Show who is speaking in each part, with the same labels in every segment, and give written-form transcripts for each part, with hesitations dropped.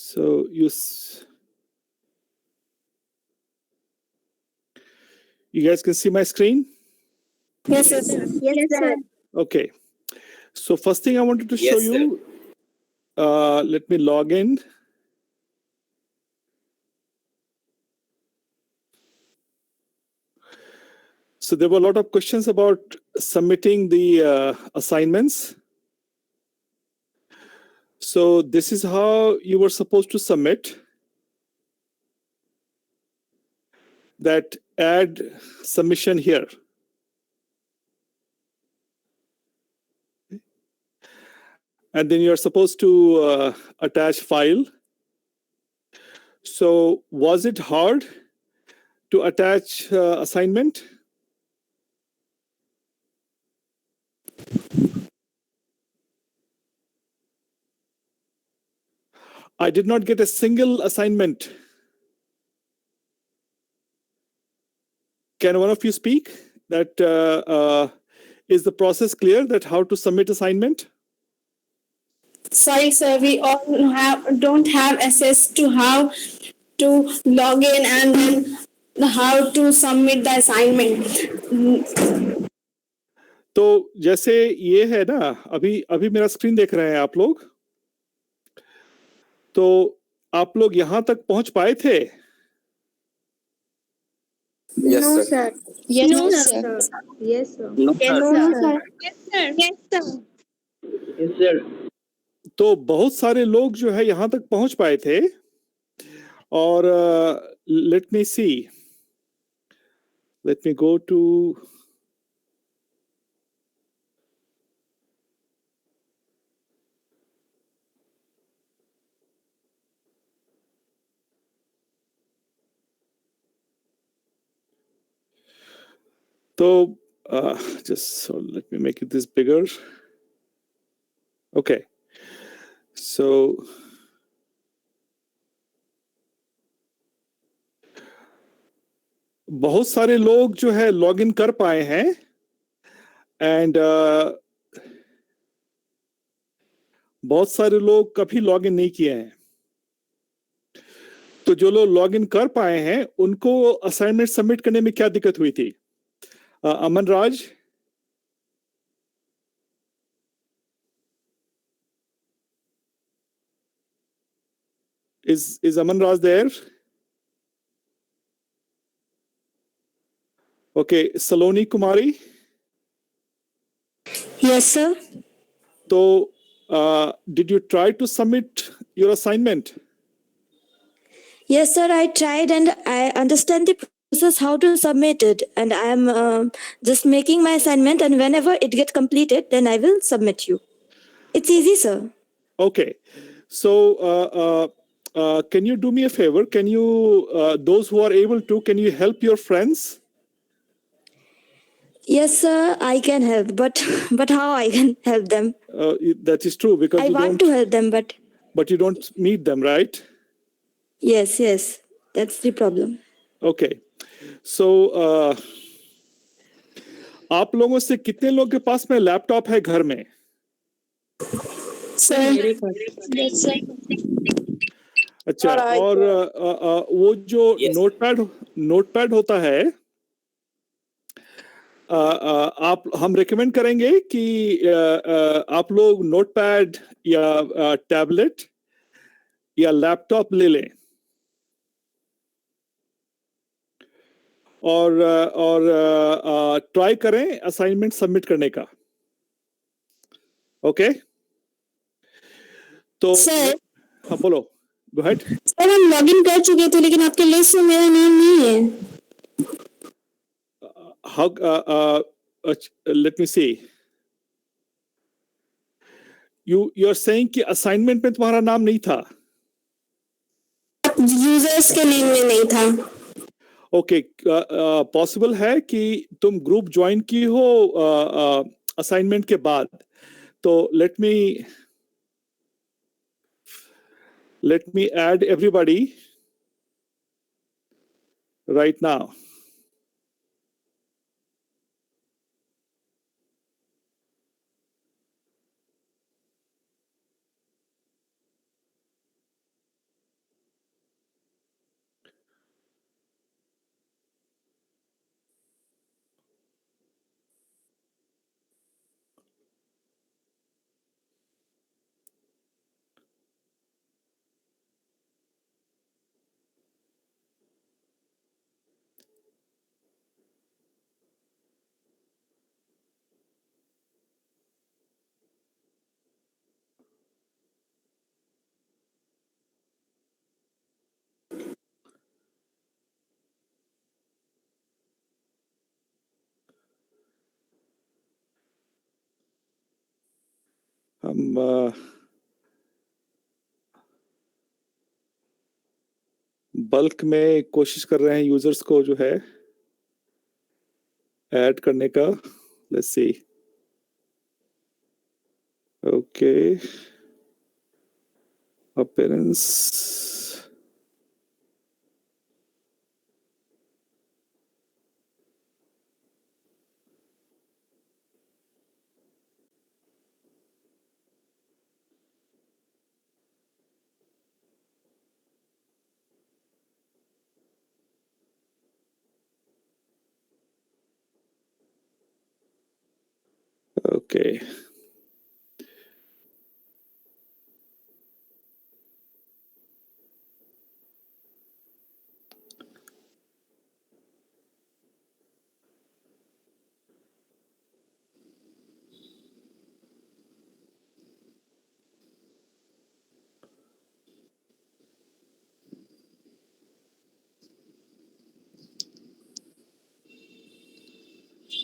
Speaker 1: So you guys can see my screen?
Speaker 2: Yes, sir.
Speaker 3: Yes, sir.
Speaker 1: Okay. So first thing I wanted to show you, let me log in. So there were a lot of questions about submitting the assignments. So this is how you were supposed to submit. That add submission here. And then you're supposed to attach file. So was it hard to attach assignment? I did not get a single assignment. Can one of you speak? That is the process clear that how to submit assignment?
Speaker 2: Sorry, sir. We all don't have access to how to log in and then how to submit the assignment.
Speaker 1: तो जैसे ये है ना, अभी मेरा screen देख रहे हैं आप लोग, तो आप लोग यहां तक पहुंच पाए थे?
Speaker 3: Yes,
Speaker 2: No,
Speaker 3: sir.
Speaker 2: sir. Yes,
Speaker 3: No,
Speaker 2: sir.
Speaker 3: sir. Yes, sir.
Speaker 2: No,
Speaker 3: Yes,
Speaker 2: sir.
Speaker 3: Yes, sir.
Speaker 2: Yes, sir.
Speaker 3: Yes, sir.
Speaker 1: तो बहुत सारे लोग जो है यहां तक पहुंच पाए थे और let me see, let me go to, so just so let me make it this bigger. Okay, so बहुत सारे लोग जो है लॉग इन कर पाए हैं एंड बहुत सारे लोग कभी लॉग इन नहीं किए हैं. तो जो लोग लॉग इन कर पाए हैं उनको असाइनमेंट सबमिट करने में क्या दिक्कत हुई थी? अमन राज, is Aman Raj there? Okay, Saloni Kumari.
Speaker 2: Yes, sir.
Speaker 1: So, did you try to submit your assignment?
Speaker 4: Yes, sir, I tried and I understand the process how to submit it. And I am just making my assignment, and whenever it gets completed, then I will submit you. It's easy, sir.
Speaker 1: Okay. So, can you do me a favor? Can you, those who are able to, can you help your friends?
Speaker 4: Yes, sir, I can help, but how I can help them?
Speaker 1: That is true because
Speaker 4: I want to help them,
Speaker 1: but you don't meet them, right?
Speaker 4: yes, that's the problem.
Speaker 1: Okay. So, आप लोगों से कितने लोगों के पास में laptop है घर में?
Speaker 2: Sir. Yes, sir.
Speaker 1: अच्छा, और वो जो नोटपैड होता है, हम रेकमेंड करेंगे कि आप लोग नोटपैड या टैबलेट या लैपटॉप ले लें और ट्राई करें असाइनमेंट सबमिट करने का. ओके, तो
Speaker 2: सर,
Speaker 1: हाँ बोलो, गो अहेड.
Speaker 2: सर हम लॉगिन कर चुके थे लेकिन आपके लिस्ट में मेरा नाम नहीं है.
Speaker 1: How let me see. You are saying कि असाइनमेंट में तुम्हारा नाम नहीं था?
Speaker 2: यूजर्स के नेम में नहीं था.
Speaker 1: ओके, पॉसिबल है कि तुम ग्रुप ज्वाइन की हो असाइनमेंट के बाद. तो let me add everybody right now. हम बल्क में कोशिश कर रहे हैं यूजर्स को जो है ऐड करने का. Let's see. Okay, appearance. Okay.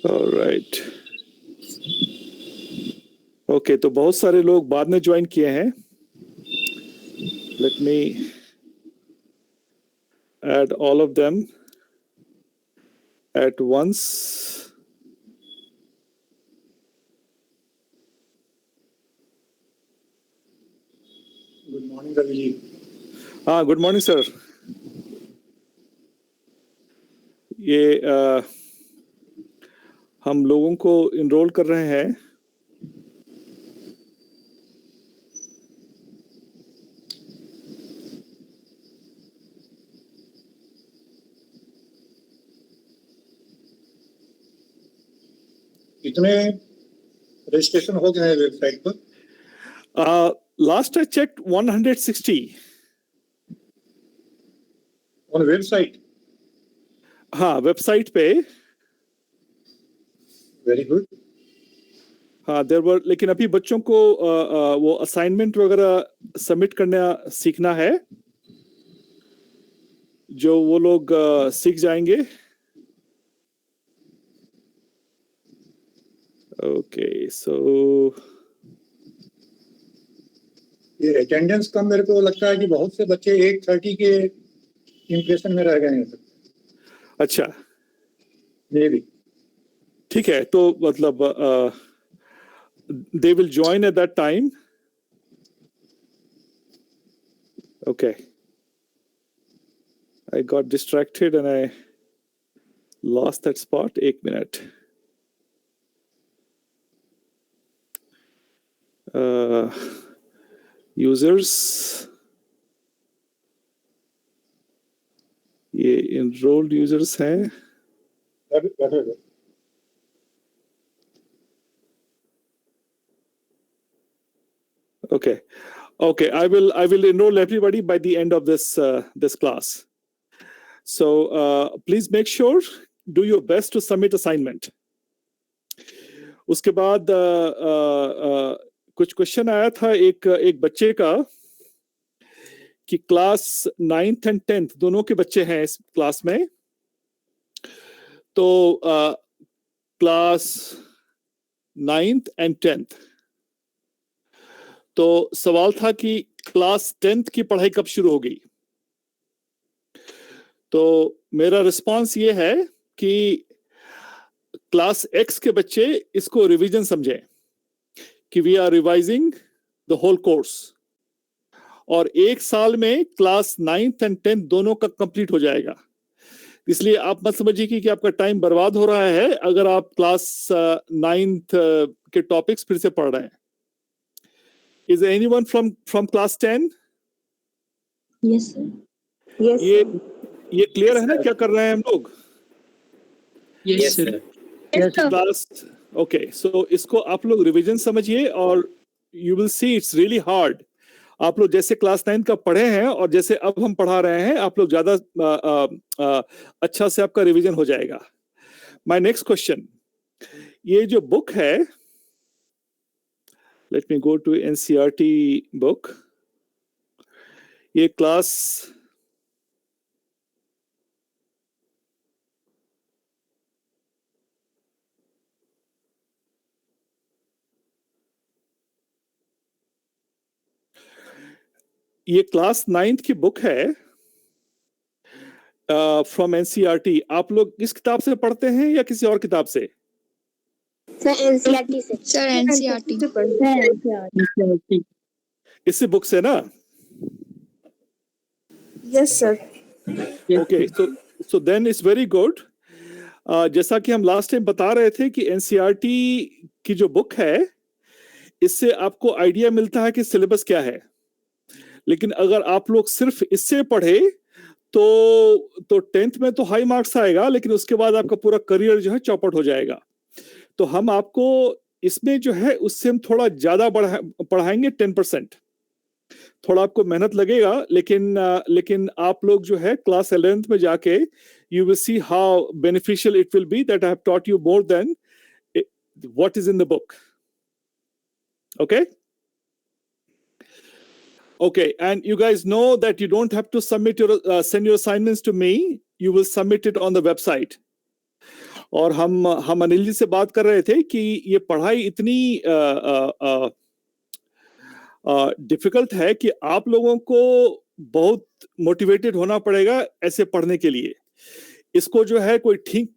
Speaker 1: All right. Okay, तो बहुत सारे लोग बाद में ज्वाइन किए हैं. Let me add all of them at once.
Speaker 5: Good morning Ravi ji.
Speaker 1: हाँ, गुड मॉर्निंग सर. ये हम लोगों को इनरोल कर रहे हैं.
Speaker 5: कितने रजिस्ट्रेशन हो गए हैं वेबसाइट पर?
Speaker 1: Last I checked 160.
Speaker 5: On website?
Speaker 1: हाँ, वेबसाइट पे.
Speaker 5: Very good.
Speaker 1: हाँ, देयर वर. लेकिन अभी बच्चों को वो असाइनमेंट वगैरह सबमिट करना सीखना है, जो वो लोग सीख जाएंगे. ओके, सो
Speaker 5: ये अटेंडेंस कम, मेरे को लगता है कि बहुत से बच्चे 8:30 के इम्प्रेशन में रह गए हैं.
Speaker 1: अच्छा,
Speaker 5: मे भी.
Speaker 1: ठीक है. तो मतलब they will join at that time. Okay. I got distracted and I lost that spot. 1 minute. Users. ये enrolled users हैं. Okay. Okay, I will enroll everybody by the end of this class. So please make sure, do your best to submit assignment. उसके बाद कुछ question आया था एक बच्चे का कि क्लास 9th and 10th दोनों के बच्चे हैं इस क्लास में. तो क्लास 9th and 10th, तो सवाल था कि क्लास 10th की पढ़ाई कब शुरू होगी. तो मेरा रिस्पांस ये है कि क्लास X के बच्चे इसको रिवीजन समझें कि we are revising the whole course, और 1 साल में क्लास 9th and 10th दोनों का कंप्लीट हो जाएगा. इसलिए आप मत समझिए कि आपका टाइम बर्बाद हो रहा है अगर आप क्लास 9th के टॉपिक्स फिर से पढ़ रहे हैं. Is there anyone from class 10?
Speaker 3: Yes, sir. Yes,
Speaker 1: ये क्लियर है ना क्या कर रहे हैं हम लोग?
Speaker 6: Yes, sir.
Speaker 1: क्लास. ओके, सो इसको आप लोग रिवीजन समझिए और you will see it's really hard. आप लोग जैसे क्लास 9 का पढ़े हैं और जैसे अब हम पढ़ा रहे हैं, आप लोग ज्यादा अच्छा से आपका रिवीजन हो जाएगा. माय नेक्स्ट क्वेश्चन, ये जो बुक है, let me go to NCERT book. ये क्लास ये क्लास 9th की बुक है फ्रॉम एनसीईआरटी। आप लोग इस किताब से पढ़ते हैं या किसी और किताब से?
Speaker 2: सर एनसीईआरटी से।
Speaker 3: Sir NCERT.
Speaker 1: इसी बुक से ना?
Speaker 2: Yes sir.
Speaker 1: Okay, so then it's very good. जैसा कि हम लास्ट टाइम बता रहे थे कि एनसीईआरटी की जो बुक है, इससे आपको आइडिया मिलता है कि सिलेबस क्या है। लेकिन अगर आप लोग सिर्फ इससे पढ़े तो 10th में तो हाई मार्क्स आएगा, लेकिन उसके बाद आपका पूरा करियर जो है चौपट हो जाएगा। तो हम आपको इसमें जो है उससे हम थोड़ा ज्यादा पढ़ाएंगे, 10%। थोड़ा आपको मेहनत लगेगा, लेकिन आप लोग जो है क्लास 11th में जाके you will see how beneficial it will be that I have taught you more than what is in the book. Okay? Okay, and you guys know that you don't have to submit your send your assignments to me. You will submit it on the website. और हम अनिल जी से बात कर रहे थे कि ये पढ़ाई इतनी डिफिकल्ट है कि आप लोगों को बहुत मोटिवेटेड होना पड़ेगा ऐसे पढ़ने के लिए। इसको जो है कोई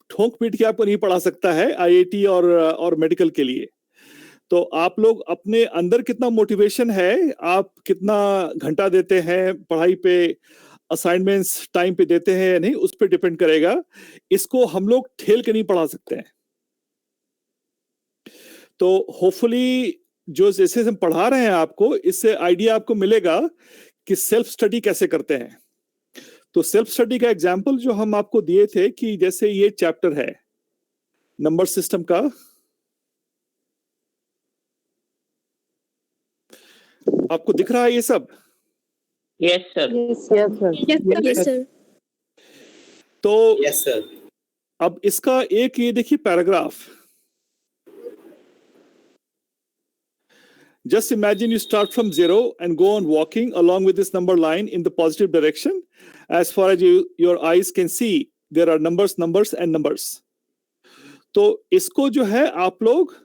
Speaker 1: ठोक पीट के आपको नहीं पढ़ा सकता है आईआईटी और मेडिकल के लिए। तो आप लोग अपने अंदर कितना मोटिवेशन है, आप कितना घंटा देते हैं पढ़ाई पे, असाइनमेंट्स टाइम पे देते हैं या नहीं, उस पर डिपेंड करेगा। इसको हम लोग ठेल के नहीं पढ़ा सकते हैं। तो होपफुली जो जैसे हम पढ़ा रहे हैं आपको, इससे आइडिया आपको मिलेगा कि सेल्फ स्टडी कैसे करते हैं। तो सेल्फ स्टडी का एग्जाम्पल जो हम आपको दिए थे कि जैसे ये चैप्टर है नंबर सिस्टम का, आपको दिख रहा है ये सब?
Speaker 6: Yes, sir.
Speaker 2: Yes sir.
Speaker 1: तो
Speaker 6: Yes, sir.
Speaker 1: अब इसका एक ये देखिए paragraph. Just imagine you start from 0 and go on walking along with this number line in the positive direction. As far as your eyes can see, there are numbers, numbers and numbers. तो इसको जो है आप लोग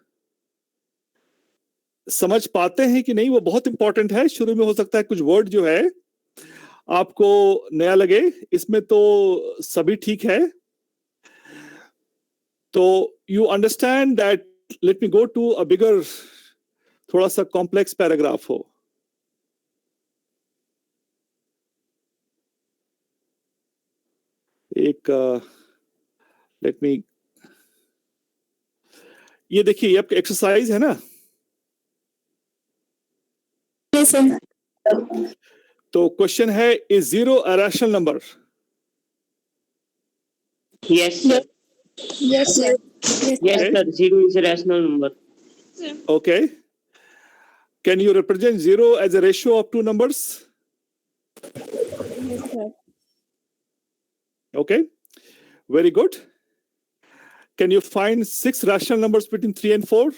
Speaker 1: समझ पाते हैं कि नहीं, वो बहुत इंपॉर्टेंट है। शुरू में हो सकता है कुछ वर्ड जो है आपको नया लगे, इसमें तो सभी ठीक है। तो you understand that, let me go to a bigger, थोड़ा सा कॉम्प्लेक्स पैराग्राफ हो। एक लेट मी, ये देखिए, ये आपका एक्सरसाइज है ना?
Speaker 2: Yes sir.
Speaker 1: तो क्वेश्चन है, is 0 a rational number?
Speaker 6: Yes, sir.
Speaker 2: Yes sir.
Speaker 6: Yes, sir. 0 is a rational number.
Speaker 1: Okay. Can you represent 0 as a ratio of two numbers? Okay. Very good. Can you find 6 rational numbers between 3 and 4?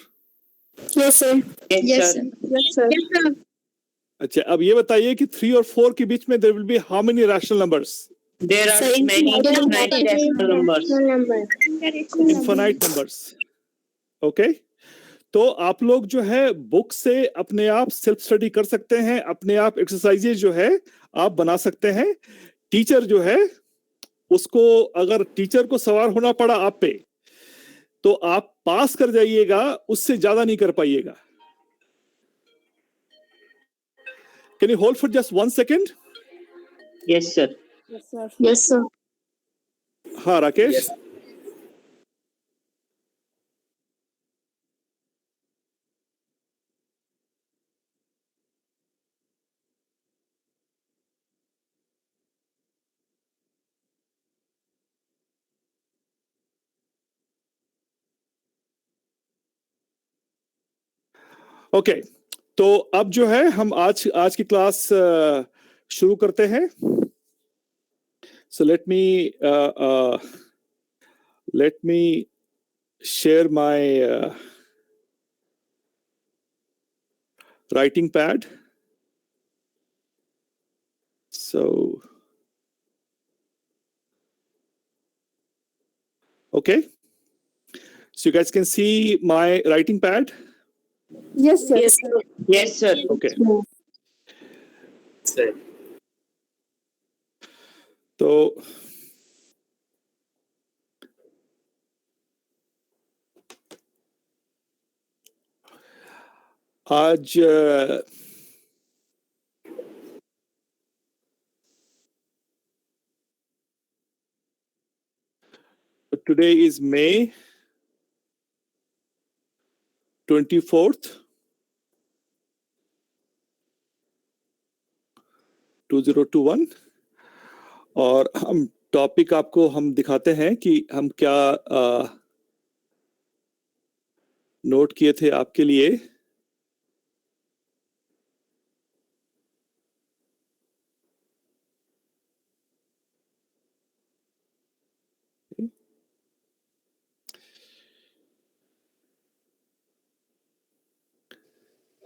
Speaker 2: Yes sir.
Speaker 6: Yes, sir.
Speaker 2: Yes sir.
Speaker 1: अच्छा, अब ये बताइए कि 3 और 4 के बीच में there will be how many rational numbers?
Speaker 6: There are many infinite rational numbers.
Speaker 1: Infinite numbers. Okay. तो आप लोग जो है बुक से अपने आप सेल्फ स्टडी कर सकते हैं, अपने आप एक्सरसाइजेज जो है आप बना सकते हैं। टीचर जो है उसको, अगर टीचर को सवार होना पड़ा आप पे, तो आप पास कर जाइएगा, उससे ज्यादा नहीं कर पाइएगा। Can you hold for just 1 second?
Speaker 6: Yes, sir.
Speaker 2: Yes sir.
Speaker 1: हाँ राकेश। ओके, तो अब जो है हम आज की क्लास शुरू करते हैं। So let me share my writing pad. So okay, so you guys can see my writing pad.
Speaker 2: Yes sir.
Speaker 6: Yes, sir.
Speaker 1: Okay.
Speaker 6: sir.
Speaker 1: तो आज today is May 24th, 2021 और हम टॉपिक आपको हम दिखाते हैं कि हम क्या नोट किए थे आपके लिए।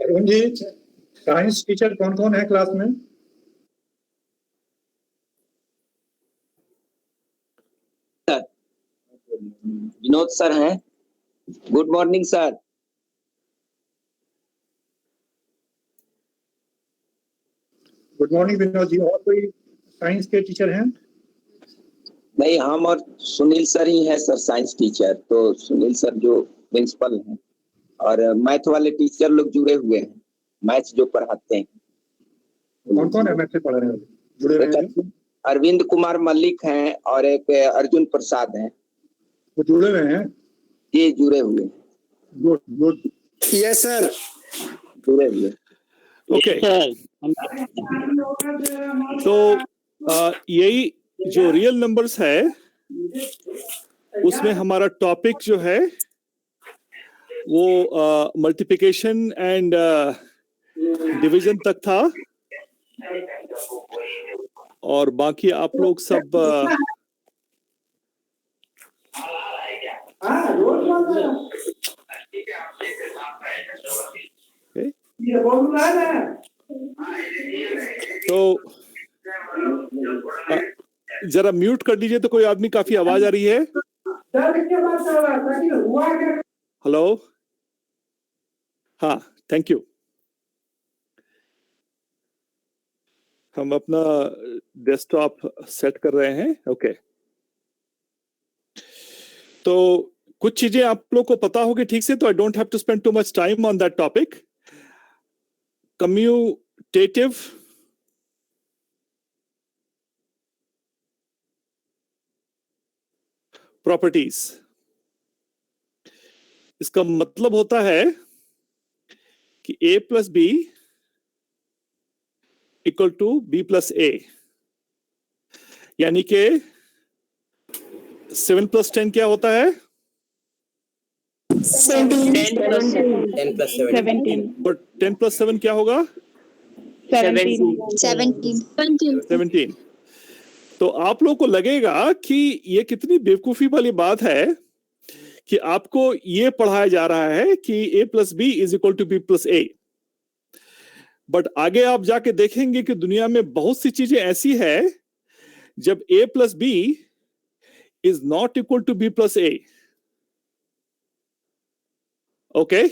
Speaker 5: अरुण जी, साइंस टीचर कौन कौन है क्लास में?
Speaker 7: विनोद सर हैं। Good morning sir.
Speaker 5: Good morning Vinod ji. और कोई साइंस के टीचर हैं?
Speaker 7: नहीं, हम और सुनील सर ही हैं सर साइंस टीचर। तो सुनील सर जो प्रिंसिपल हैं और मैथ वाले टीचर लोग जुड़े हुए हैं, मैथ्स जो पढ़ाते हैं।
Speaker 5: कौन कौन है मैथ से पढ़ रहे हैं जुड़े हुए हैं?
Speaker 7: अरविंद कुमार मल्लिक हैं और एक अर्जुन प्रसाद हैं।
Speaker 5: वो जुड़े हुए हैं?
Speaker 7: ये जुड़े हुए हैं।
Speaker 5: Good good.
Speaker 8: Yes sir.
Speaker 7: जुड़े हुए।
Speaker 1: Okay,
Speaker 6: Sir.
Speaker 1: तो यही जो रियल नंबर्स है उसमें हमारा टॉपिक जो है वो मल्टीप्लिकेशन एंड डिवीजन तक था और बाकी आप लोग सब तो जरा म्यूट कर दीजिए। तो कोई आदमी, काफी आवाज आ रही है। हेलो, हाँ, थैंक यू। हम अपना डेस्कटॉप सेट कर रहे हैं। ओके, तो कुछ चीजें आप लोग को पता होगी ठीक से, तो I don't have to spend too much time on that topic. Commutative properties, इसका मतलब होता है कि a plus B equal to b plus A, यानी कि 7 प्लस 10 क्या होता है?
Speaker 6: 10 plus 17.
Speaker 1: बट 10 प्लस 7 क्या होगा? 17। तो आप लोग को लगेगा कि ये कितनी बेवकूफी वाली बात है कि आपको ये पढ़ाया जा रहा है कि a plus B is equal to B plus a. But आगे आप जाके देखेंगे कि दुनिया में बहुत सी चीजें ऐसी है जब a plus B is not equal to B plus a. Okay,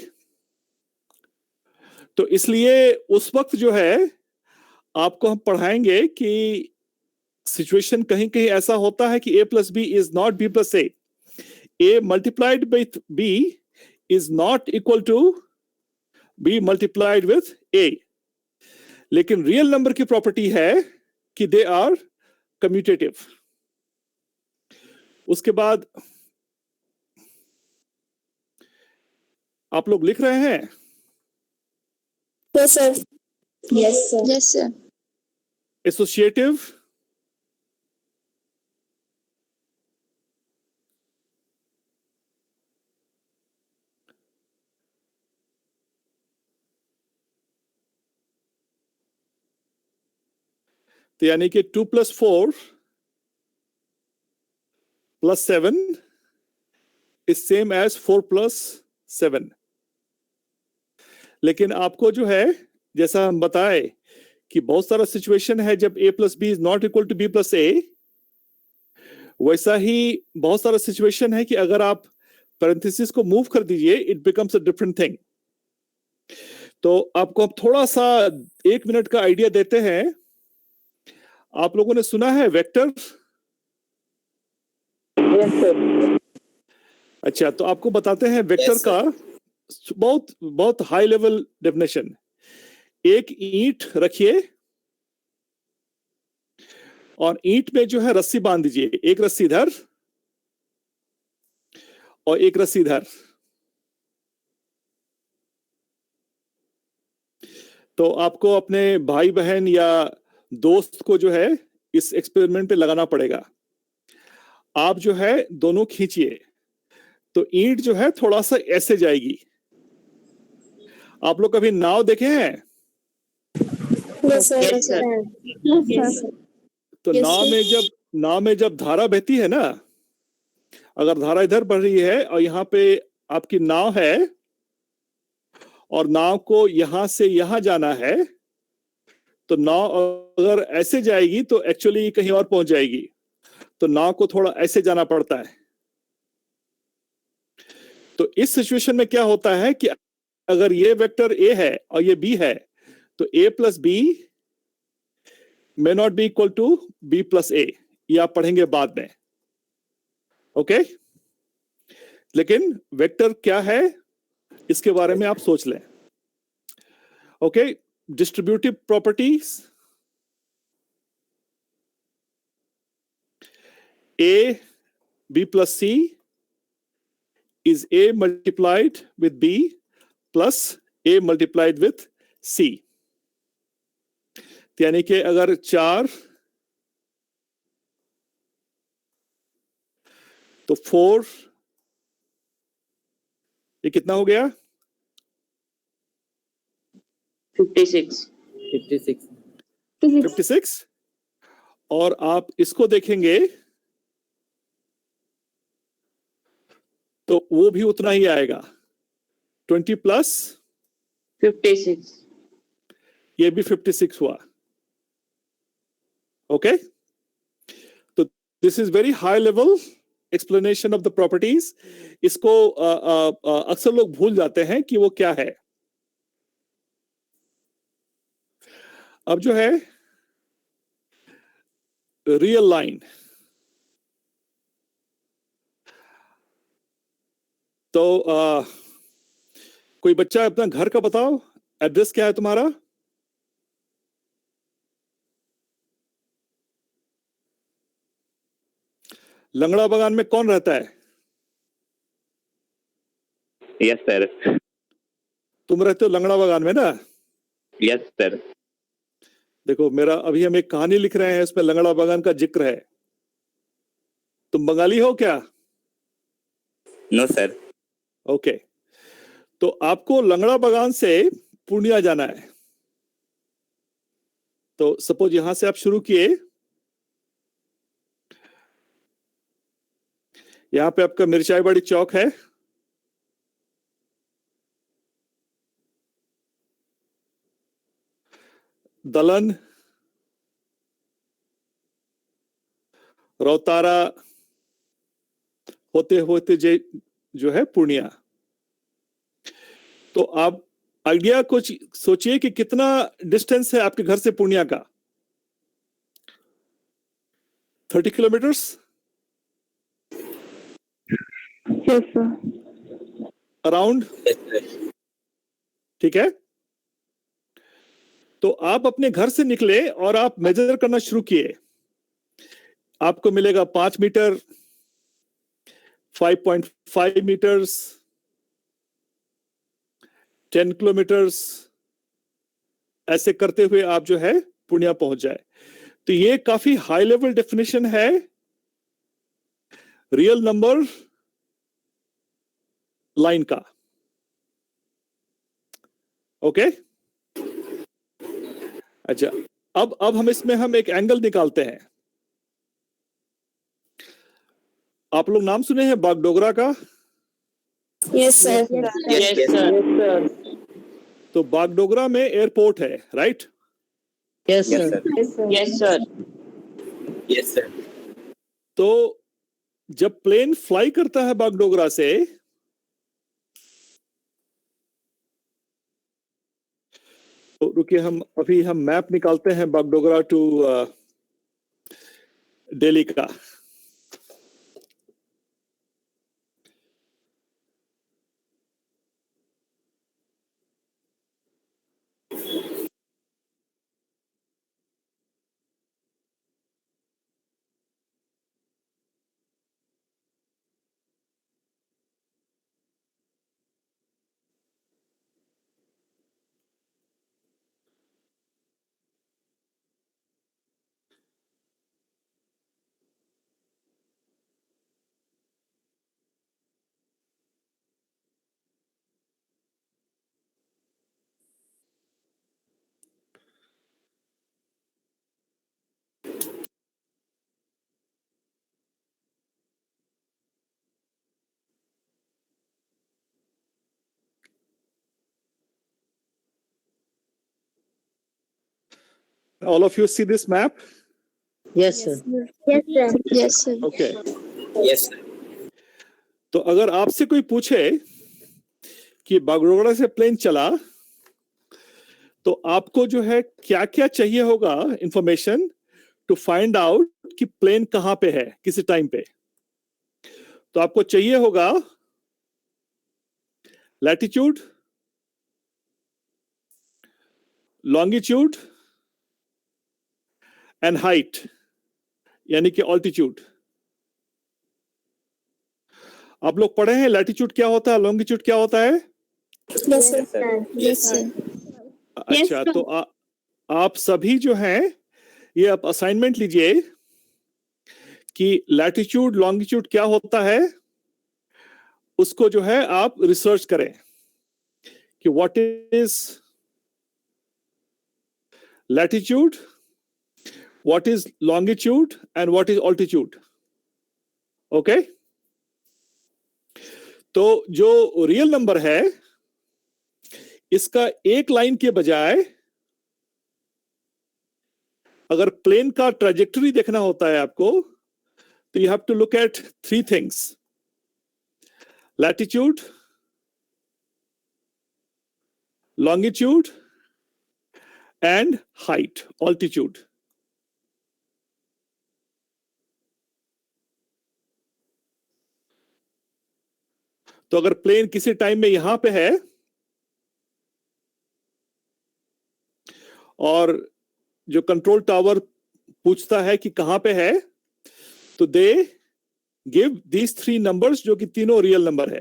Speaker 1: तो इसलिए उस वक्त जो है आपको हम पढ़ाएंगे कि सिचुएशन कहीं कहीं ऐसा होता है कि a plus B is not b plus a. a multiplied with b is not equal to b multiplied with a। लेकिन रियल नंबर की प्रॉपर्टी है कि दे आर कम्यूटेटिव। उसके बाद आप लोग लिख रहे हैं?
Speaker 2: Yes, sir.
Speaker 3: Yes, sir.
Speaker 2: Yes, sir.
Speaker 1: Associative, तो यानी कि 2 plus 4 plus 7 is same as 4 plus 7। लेकिन आपको जो है, जैसा हम बताए कि बहुत सारा सिचुएशन है जब a plus B is not equal to b plus A, वैसा ही बहुत सारा सिचुएशन है कि अगर आप पैरेंथेसिस को मूव कर दीजिए, it becomes a different thing. तो आपको अब थोड़ा सा 1 मिनट का आइडिया देते हैं आप लोगों ने सुना है वेक्टर?
Speaker 6: Yes sir.
Speaker 1: अच्छा, तो आपको बताते हैं वेक्टर
Speaker 7: Yes, sir.
Speaker 1: का बहुत बहुत हाई लेवल डेफिनेशन। एक ईंट रखिए और ईंट में जो है रस्सी बांध दीजिए, एक रस्सी इधर और एक रस्सी इधर। तो आपको अपने भाई बहन या दोस्त को जो है इस एक्सपेरिमेंट पे लगाना पड़ेगा। आप जो है दोनों खींचिए, तो ईंट जो है थोड़ा सा ऐसे जाएगी। आप लोग कभी नाव देखे हैं?
Speaker 2: Yes, sir.
Speaker 6: Yes, sir.
Speaker 2: Yes, sir.
Speaker 1: तो
Speaker 2: Yes,
Speaker 1: नाव में जब धारा बहती है ना, अगर धारा इधर बढ़ रही है और यहाँ पे आपकी नाव है और नाव को यहां से यहां जाना है, तो नाव अगर ऐसे जाएगी तो एक्चुअली कहीं और पहुंच जाएगी। तो नाव को थोड़ा ऐसे जाना पड़ता है। तो इस सिचुएशन में क्या होता है कि अगर ये वेक्टर ए है और ये बी है, तो a plus B may not be equal to B plus A. ये आप पढ़ेंगे बाद में, ओके? लेकिन वेक्टर क्या है इसके बारे में आप सोच लें, okay? Distributive properties, a b plus c is a multiplied with b plus a multiplied with c। यानी कि अगर 4 तो 4, ये कितना हो गया?
Speaker 6: 56।
Speaker 1: 56। और आप इसको देखेंगे तो वो भी उतना ही आएगा, 20 प्लस
Speaker 6: 56।
Speaker 1: ये भी 56 हुआ, ओके? तो this is very high level explanation of the properties. इसको अक्सर लोग भूल जाते हैं कि वो क्या है। अब जो है रियल लाइन, तो कोई बच्चा अपना घर का बताओ, एड्रेस क्या है तुम्हारा? लंगड़ा बागान में कौन रहता है?
Speaker 8: Yes sir.
Speaker 1: तुम रहते हो लंगड़ा बागान में ना?
Speaker 8: Yes sir.
Speaker 1: देखो, मेरा अभी हम एक कहानी लिख रहे हैं, उसमें लंगड़ा बागान का जिक्र है। तुम बंगाली हो क्या?
Speaker 8: No sir.
Speaker 1: ओके, तो आपको लंगड़ा बागान से पूर्णिया जाना है। तो सपोज यहां से आप शुरू किए, यहां पे आपका मिर्चाई बड़ी चौक है, दलन, रौतारा होते होते जो है पूर्णिया। तो आप आइडिया कुछ सोचिए कि कितना डिस्टेंस है आपके घर से पूर्णिया का? 30 किलोमीटर्स
Speaker 3: Yes, sir.
Speaker 1: अराउंड, ठीक है? तो आप अपने घर से निकले और आप मेजर करना शुरू किए। आपको मिलेगा 5 मीटर, 5.5 मीटर्स, 10 किलोमीटर्स, ऐसे करते हुए आप जो है पूर्णिया पहुंच जाए। तो ये काफी हाई लेवल डेफिनेशन है रियल नंबर लाइन का, ओके? अच्छा, अब हम इसमें एक एंगल निकालते हैं। आप लोग नाम सुने हैं बागडोगरा का?
Speaker 2: Yes, sir.
Speaker 6: Yes sir.
Speaker 1: तो बागडोगरा में एयरपोर्ट है, right?
Speaker 6: Yes
Speaker 8: yes
Speaker 6: sir.
Speaker 8: Sir.
Speaker 6: Yes sir.
Speaker 7: Yes, sir.
Speaker 1: तो जब प्लेन फ्लाई करता है बागडोगरा से, तो रुकिए, हम मैप निकालते हैं बागडोगरा टू डेली का। All of you see this map?
Speaker 6: Yes, sir.
Speaker 3: Yes, sir. Yes, sir.
Speaker 1: Okay.
Speaker 8: Yes.
Speaker 1: तो अगर आपसे कोई पूछे कि बागडोगरा से प्लेन चला, तो आपको जो है क्या क्या चाहिए होगा इंफॉर्मेशन टू फाइंड आउट कि प्लेन कहां पे है किसी टाइम पे। तो आपको चाहिए होगा लैटिट्यूड, लॉन्गिट्यूड एंड हाइट, यानी कि ऑल्टीट्यूड। आप लोग पढ़े हैं लैटिट्यूड क्या होता है, लॉन्गिट्यूड क्या होता है?
Speaker 2: Yes, sir.
Speaker 3: Yes, sir.
Speaker 1: अच्छा, तो आप सभी जो हैं ये आप असाइनमेंट लीजिए कि लैटिट्यूड लॉन्गिट्यूड क्या होता है, उसको जो है आप रिसर्च करें कि what is latitude, what is longitude and what is altitude. Okay, तो जो रियल नंबर है इसका एक लाइन के बजाय अगर प्लेन का ट्रैजेक्टरी देखना होता है आपको, तो you have to look at three things: latitude, longitude and height, altitude. तो अगर प्लेन किसी टाइम में यहां पे है और जो कंट्रोल टावर पूछता है कि कहां पे है, तो they give these three numbers जो कि तीनों रियल नंबर है।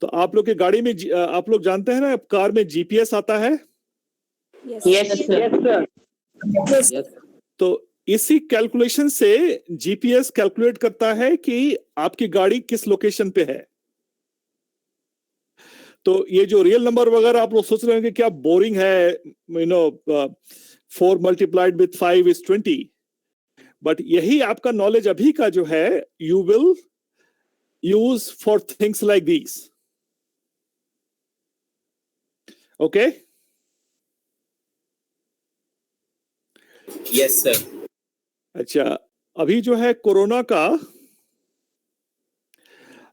Speaker 1: तो आप लोग के गाड़ी में आप लोग जानते हैं ना, कार में जीपीएस आता है।
Speaker 6: Yes, sir.
Speaker 2: Yes.
Speaker 1: तो इसी कैलकुलेशन से जीपीएस कैलकुलेट करता है कि आपकी गाड़ी किस लोकेशन पे है। तो ये जो रियल नंबर वगैरह आप लोग सोच रहे हैं कि क्या बोरिंग है, 4 मल्टीप्लाइड विथ 5 इज 20, बट यही आपका नॉलेज अभी का जो है you will use for things like these. Okay,
Speaker 8: Yes, sir.
Speaker 1: अच्छा, अभी जो है कोरोना का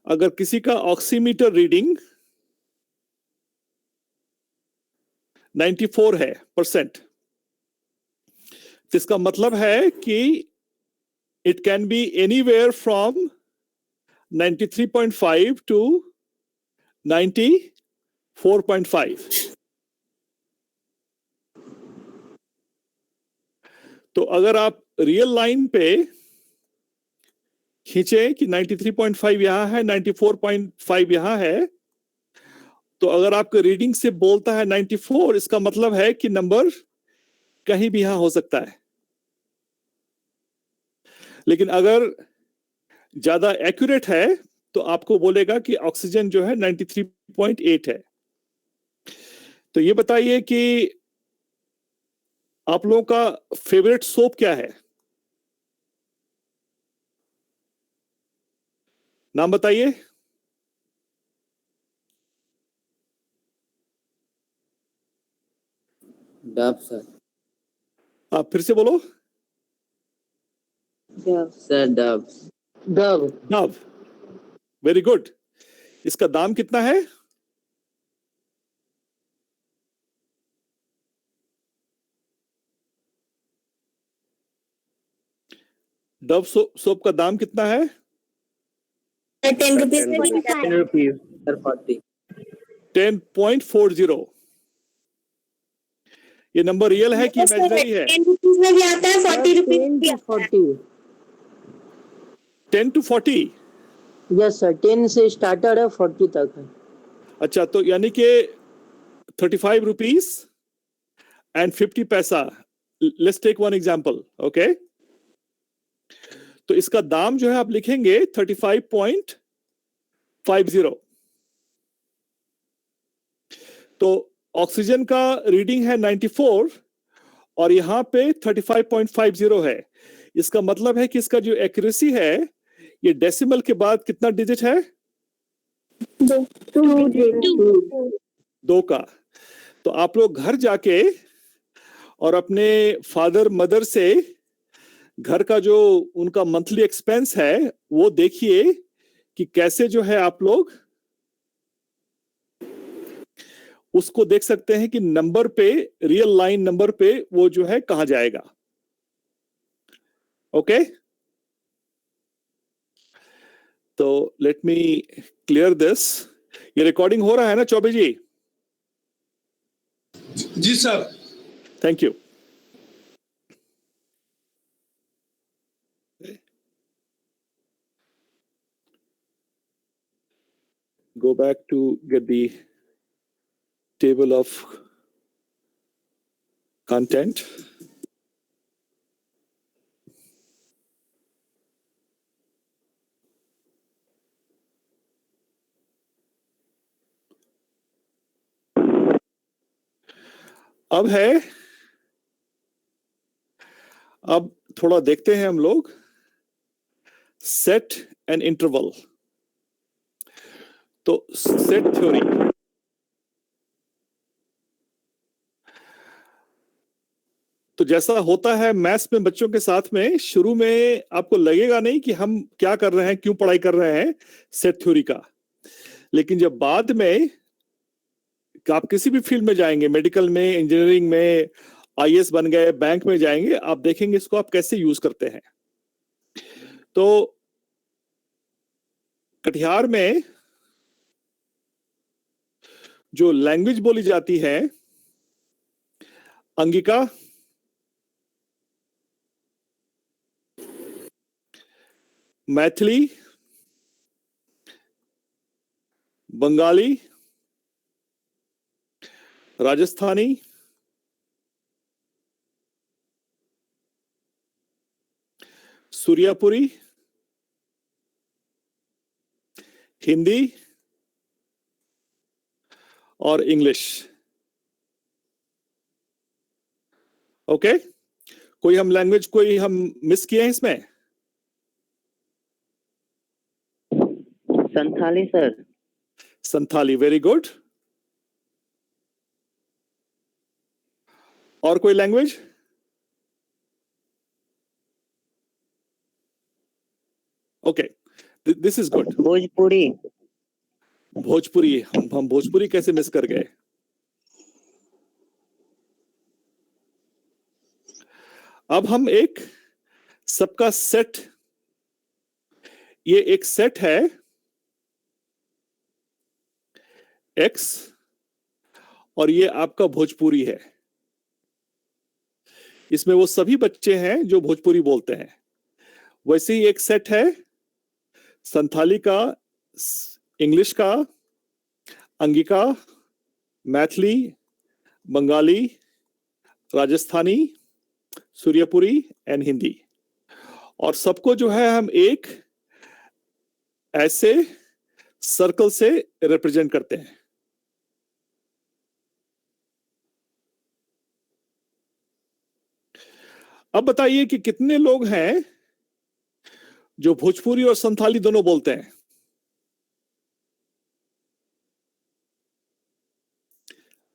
Speaker 1: अगर किसी का ऑक्सीमीटर रीडिंग 94 है परसेंट, इसका मतलब है कि it can be anywhere from 93.5 to 94.5। तो अगर आप रियल लाइन पे खींचे कि 93.5 यहां है, 94.5 यहां है, तो अगर आपके रीडिंग से बोलता है 94, इसका मतलब है कि नंबर कहीं भी यहां हो सकता है। लेकिन अगर ज्यादा एक्यूरेट है तो आपको बोलेगा कि ऑक्सीजन जो है 93.8 है। तो ये बताइए कि आप लोगों का फेवरेट सोप क्या है? नाम बताइए।
Speaker 6: Dove, sir.
Speaker 1: आप फिर से बोलो।
Speaker 6: Sir, Dove. Dove.
Speaker 1: Dove, very good. इसका दाम कितना है? डव सोप का दाम कितना है?
Speaker 2: 10 rupees.
Speaker 6: 10 rupees, sir, 40.
Speaker 1: 10.40. ये नंबर रियल है कि इमेजिनरी है?
Speaker 2: 10 rupees में भी आता है, 40 rupees में भी आता है.
Speaker 9: 40.
Speaker 1: 10 to 40.
Speaker 9: यस सर, 10 से स्टार्टर है, 40 तक है.
Speaker 1: अच्छा, तो यानी कि 35 rupees and 50 पैसा. Let's take one example, okay? तो इसका दाम जो है आप लिखेंगे 35.50. तो ऑक्सीजन का रीडिंग है 94 और यहाँ पे 35.50 है. इसका मतलब है कि इसका जो एक्यूरेसी है ये डेसिमल के बाद कितना डिजिट है? 2 का. तो आप लोग घर जाके और अपने फादर मदर से घर का जो उनका मंथली एक्सपेंस है वो देखिए कि कैसे जो है आप लोग उसको देख सकते हैं कि नंबर पे, रियल लाइन नंबर पे वो जो है कहां जाएगा. ओके, तो लेट मी क्लियर दिस. ये रिकॉर्डिंग हो रहा है ना चौबे जी?
Speaker 10: जी sir.
Speaker 1: Thank you. Go back to get the table of content. अब थोड़ा देखते हैं हम लोग सेट एंड इंटरवल. तो सेट थ्योरी, तो जैसा होता है मैथ्स में बच्चों के साथ में, शुरू में आपको लगेगा नहीं कि हम क्या कर रहे हैं, क्यों पढ़ाई कर रहे हैं सेट थ्योरी का. लेकिन जब बाद में आप किसी भी फील्ड में जाएंगे, मेडिकल में, इंजीनियरिंग में, आईएएस बन गए, बैंक में जाएंगे, आप देखेंगे इसको आप कैसे यूज करते हैं. तो कटिहार में जो लैंग्वेज बोली जाती है, अंगिका, मैथिली, बंगाली, राजस्थानी, सूर्यापुरी, हिंदी और इंग्लिश. ओके, कोई हम लैंग्वेज कोई हम मिस किए हैं इसमें?
Speaker 6: Santhali sir.
Speaker 1: Santhali, very good. और कोई language? Okay, this is good.
Speaker 6: Bhojpuri.
Speaker 1: Bhojpuri, हम भोजपुरी कैसे मिस कर गए? अब हम एक सबका सेट, ये एक सेट है X और ये आपका भोजपुरी है. इसमें वो सभी बच्चे हैं जो भोजपुरी बोलते हैं. वैसे ही एक सेट है संथाली का, इंग्लिश का, अंगिका, मैथिली, बंगाली, राजस्थानी, सूर्यपुरी एंड हिंदी. और सबको जो है हम एक ऐसे सर्कल से रिप्रेजेंट करते हैं. अब बताइए कि कितने लोग हैं जो भोजपुरी और संथाली दोनों बोलते हैं?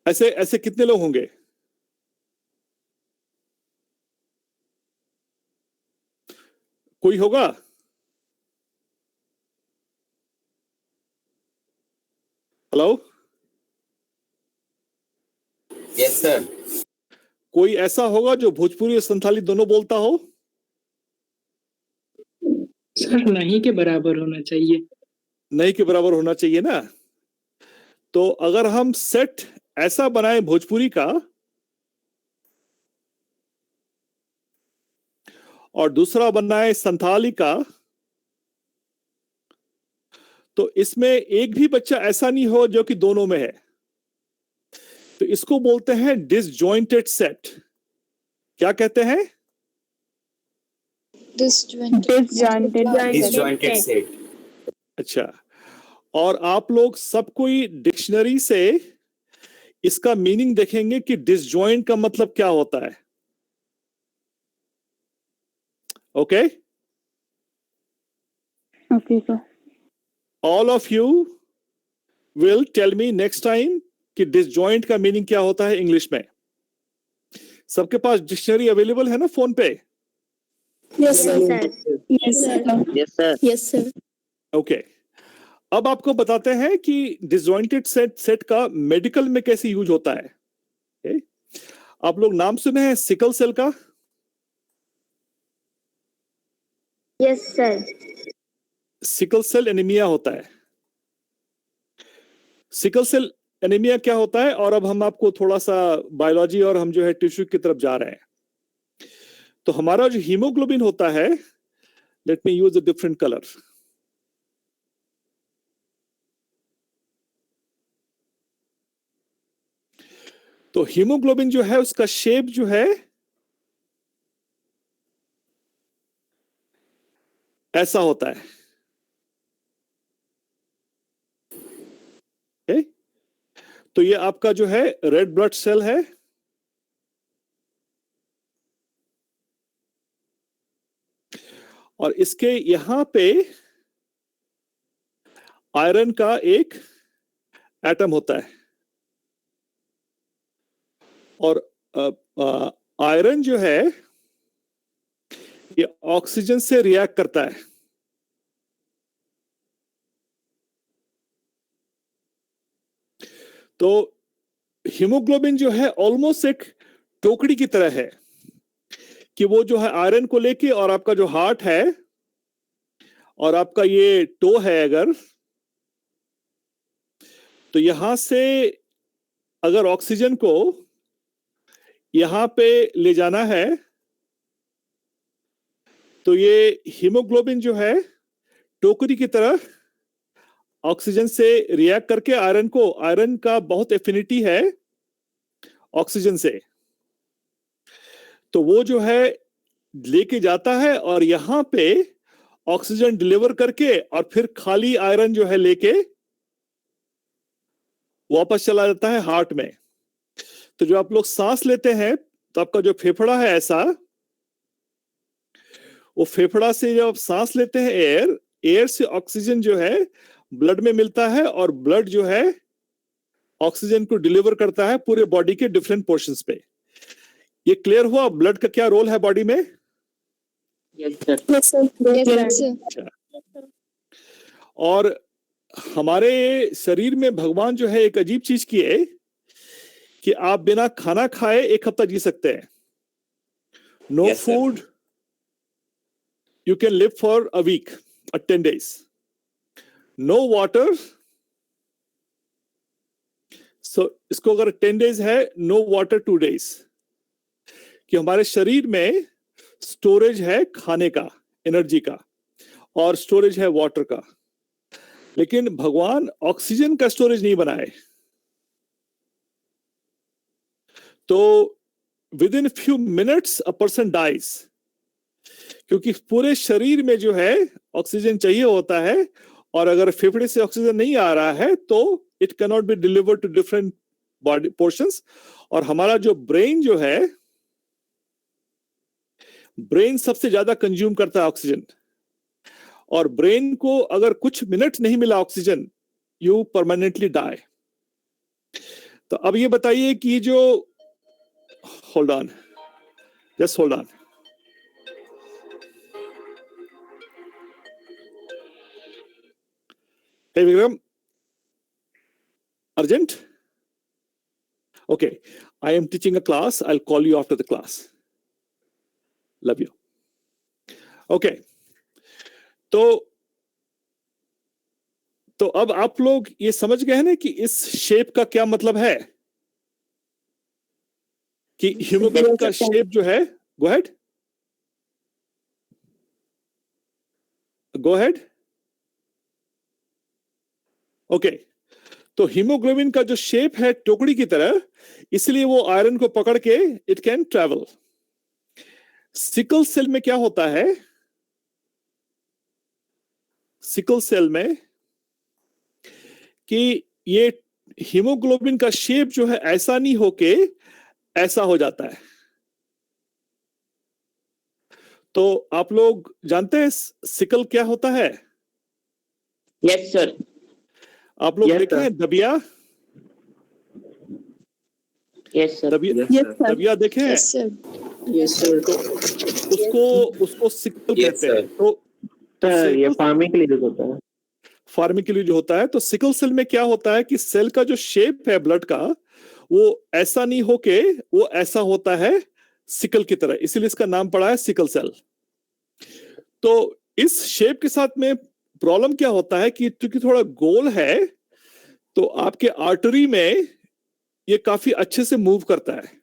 Speaker 1: ऐसे ऐसे कितने लोग होंगे? कोई होगा? Hello,
Speaker 7: yes sir.
Speaker 1: कोई ऐसा होगा जो भोजपुरी और संथाली दोनों बोलता हो?
Speaker 10: सर नहीं के बराबर होना चाहिए।
Speaker 1: नहीं के बराबर होना चाहिए ना। तो अगर हम सेट ऐसा बनाए भोजपुरी का और दूसरा बनाए संथाली का, तो इसमें एक भी बच्चा ऐसा नहीं हो जो कि दोनों में है। तो इसको बोलते हैं डिसजॉइंटेड सेट। क्या कहते हैं?
Speaker 3: Disjointed
Speaker 8: set.
Speaker 1: अच्छा, और आप लोग सब कोई डिक्शनरी से इसका मीनिंग देखेंगे कि डिसजॉइंट का मतलब क्या होता है। Okay,
Speaker 2: Okay, sir.
Speaker 1: All of you will tell me next time कि डिसजॉइंट का मीनिंग क्या होता है इंग्लिश में। सबके पास डिक्शनरी अवेलेबल है ना फोन पे?
Speaker 2: Yes, sir. Yes, sir.
Speaker 6: Yes, sir.
Speaker 2: Yes, sir.
Speaker 1: Okay, अब आपको बताते हैं कि डिसजॉइंटेड सेट का मेडिकल में कैसे यूज होता है। Okay? आप लोग नाम सुने हैं सिकल सेल का?
Speaker 3: Yes, sir.
Speaker 1: Sickle cell anaemia होता है। सिकल सेल एनीमिया क्या होता है, और अब हम आपको थोड़ा सा बायोलॉजी और हम जो है टिश्यू की तरफ जा रहे हैं। तो हमारा जो हीमोग्लोबिन होता है, let me use a different colour. तो हीमोग्लोबिन जो है उसका शेप जो है ऐसा होता है। okay? तो ये आपका जो है रेड ब्लड सेल है। और इसके यहां पे आयरन का एक एटम होता है। और आयरन जो है ये ऑक्सीजन से रिएक्ट करता है। तो हीमोग्लोबिन जो है ऑलमोस्ट एक टोकरी की तरह है कि वो जो है आयरन को लेके, और आपका जो हार्ट है और आपका ये टो है, अगर तो यहां से अगर ऑक्सीजन को यहां पे ले जाना है, तो ये हीमोग्लोबिन जो है टोकरी की तरह ऑक्सीजन से रिएक्ट करके आयरन का बहुत एफिनिटी है ऑक्सीजन से, तो वो जो है लेके जाता है और यहां पे ऑक्सीजन डिलीवर करके और फिर खाली आयरन जो है लेके वापस चला जाता है हार्ट में। तो जो आप लोग सांस लेते हैं, तो आपका जो फेफड़ा है ऐसा, वो फेफड़ा से जब आप सांस लेते हैं एयर से ऑक्सीजन जो है ब्लड में मिलता है, और ब्लड जो है ऑक्सीजन को डिलीवर करता है पूरे बॉडी के डिफरेंट पोर्शंस पे। ये क्लियर हुआ ब्लड का क्या रोल है बॉडी में?
Speaker 10: Yes sir.
Speaker 2: Yes, sir.
Speaker 3: Yes, sir.
Speaker 1: और हमारे शरीर में भगवान जो है एक अजीब चीज की है कि आप बिना खाना खाए 1 हफ्ता जी सकते हैं। No
Speaker 8: Yes, sir.
Speaker 1: Food you can live for a week or 10 days. No water, so इसको अगर 10 days है, नो वाटर 2 days, कि हमारे शरीर में स्टोरेज है खाने का, एनर्जी का, और स्टोरेज है वाटर का। लेकिन भगवान ऑक्सीजन का स्टोरेज नहीं बनाए। तो within few minutes a person dies, क्योंकि पूरे शरीर में जो है ऑक्सीजन चाहिए होता है, और अगर फेफड़े से ऑक्सीजन नहीं आ रहा है तो it can not be delivered to different body portions. और हमारा जो ब्रेन जो है, ब्रेन सबसे ज्यादा कंज्यूम करता है ऑक्सीजन, और ब्रेन को अगर कुछ मिनट नहीं मिला ऑक्सीजन, यू परमानेंटली डाई। तो अब ये बताइए कि जो hold on, just hold on. Hey Vikram, urgent? Okay, I am teaching a class. I'll call you after the class. Love you. Okay. तो अब आप लोग ये समझ गए हैं ना कि इस शेप का क्या मतलब है, कि हीमोग्लोबिन का शेप जो है, गो अहेड ओके। तो हीमोग्लोबिन का जो शेप है टोकरी की तरह, इसलिए वो आयरन को पकड़ के it can travel. Sickle cell में क्या होता है, सिकल सेल में कि ये हीमोग्लोबिन का शेप जो है ऐसा नहीं होके ऐसा हो जाता है। तो आप लोग जानते हैं सिकल क्या होता है?
Speaker 6: Yes sir.
Speaker 1: आप लोग
Speaker 10: Yes,
Speaker 1: देखे
Speaker 10: sir.
Speaker 1: हैं दबिया?
Speaker 6: Yes sir.
Speaker 1: दबिया देखे हैं?
Speaker 10: Yes sir.
Speaker 1: उसको सिकल
Speaker 8: Yes,
Speaker 1: कहते हैं।
Speaker 8: sir.
Speaker 1: तो
Speaker 10: ये फार्मिंग के लिए यूज होता है।
Speaker 1: फार्मिंग के लिए जो होता है, तो सिकल सेल में क्या होता है कि सेल का जो शेप है ब्लड का, वो ऐसा नहीं होके वो ऐसा होता है सिकल की तरह, इसीलिए इसका नाम पड़ा है सिकल सेल। तो इस शेप के साथ में प्रॉब्लम क्या होता है कि क्योंकि थोड़ा गोल है, तो आपके आर्टरी में ये काफी अच्छे से मूव करता है।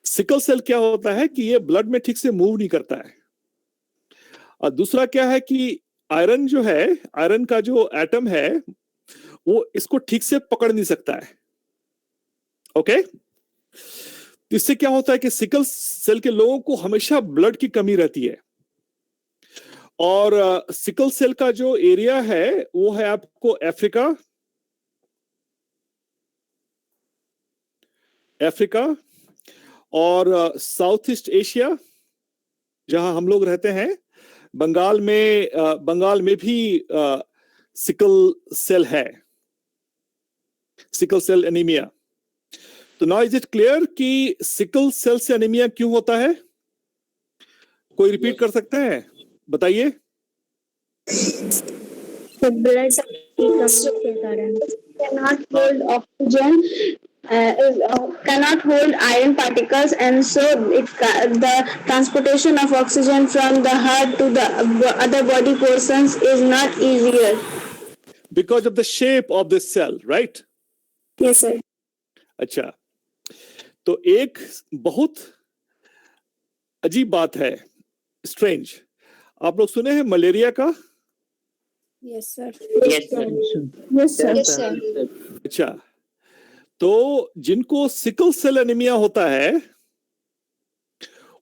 Speaker 1: सिकल सेल क्या होता है कि ये ब्लड में ठीक से मूव नहीं करता है। और दूसरा क्या है कि आयरन जो है, आयरन का जो एटम है, वो इसको ठीक से पकड़ नहीं सकता है। ओके, इससे क्या होता है कि सिकल सेल के लोगों को हमेशा ब्लड की कमी रहती है। और सिकल सेल का जो एरिया है वो है आपको अफ्रीका और साउथ ईस्ट एशिया, जहां हम लोग रहते हैं। बंगाल में भी सिकल सेल है, सिकल सेल एनीमिया। तो नाउ इज इट क्लियर कि सिकल सेल से एनीमिया क्यों होता है? कोई रिपीट कर सकते हैं? बताइए।
Speaker 3: The blood के कारण cannot hold oxygen, cannot hold iron particles, and so the transportation of oxygen from the heart to the other body portions is not easier.
Speaker 1: Because of the shape of this cell, right?
Speaker 2: Yes, sir.
Speaker 1: अच्छा, तो एक बहुत अजीब बात है, strange. आप लोग सुने हैं मलेरिया का?
Speaker 2: Yes, sir.
Speaker 6: Yes sir.
Speaker 2: Yes, sir.
Speaker 3: Yes, sir.
Speaker 1: अच्छा, तो जिनको सिकल सेल एनीमिया होता है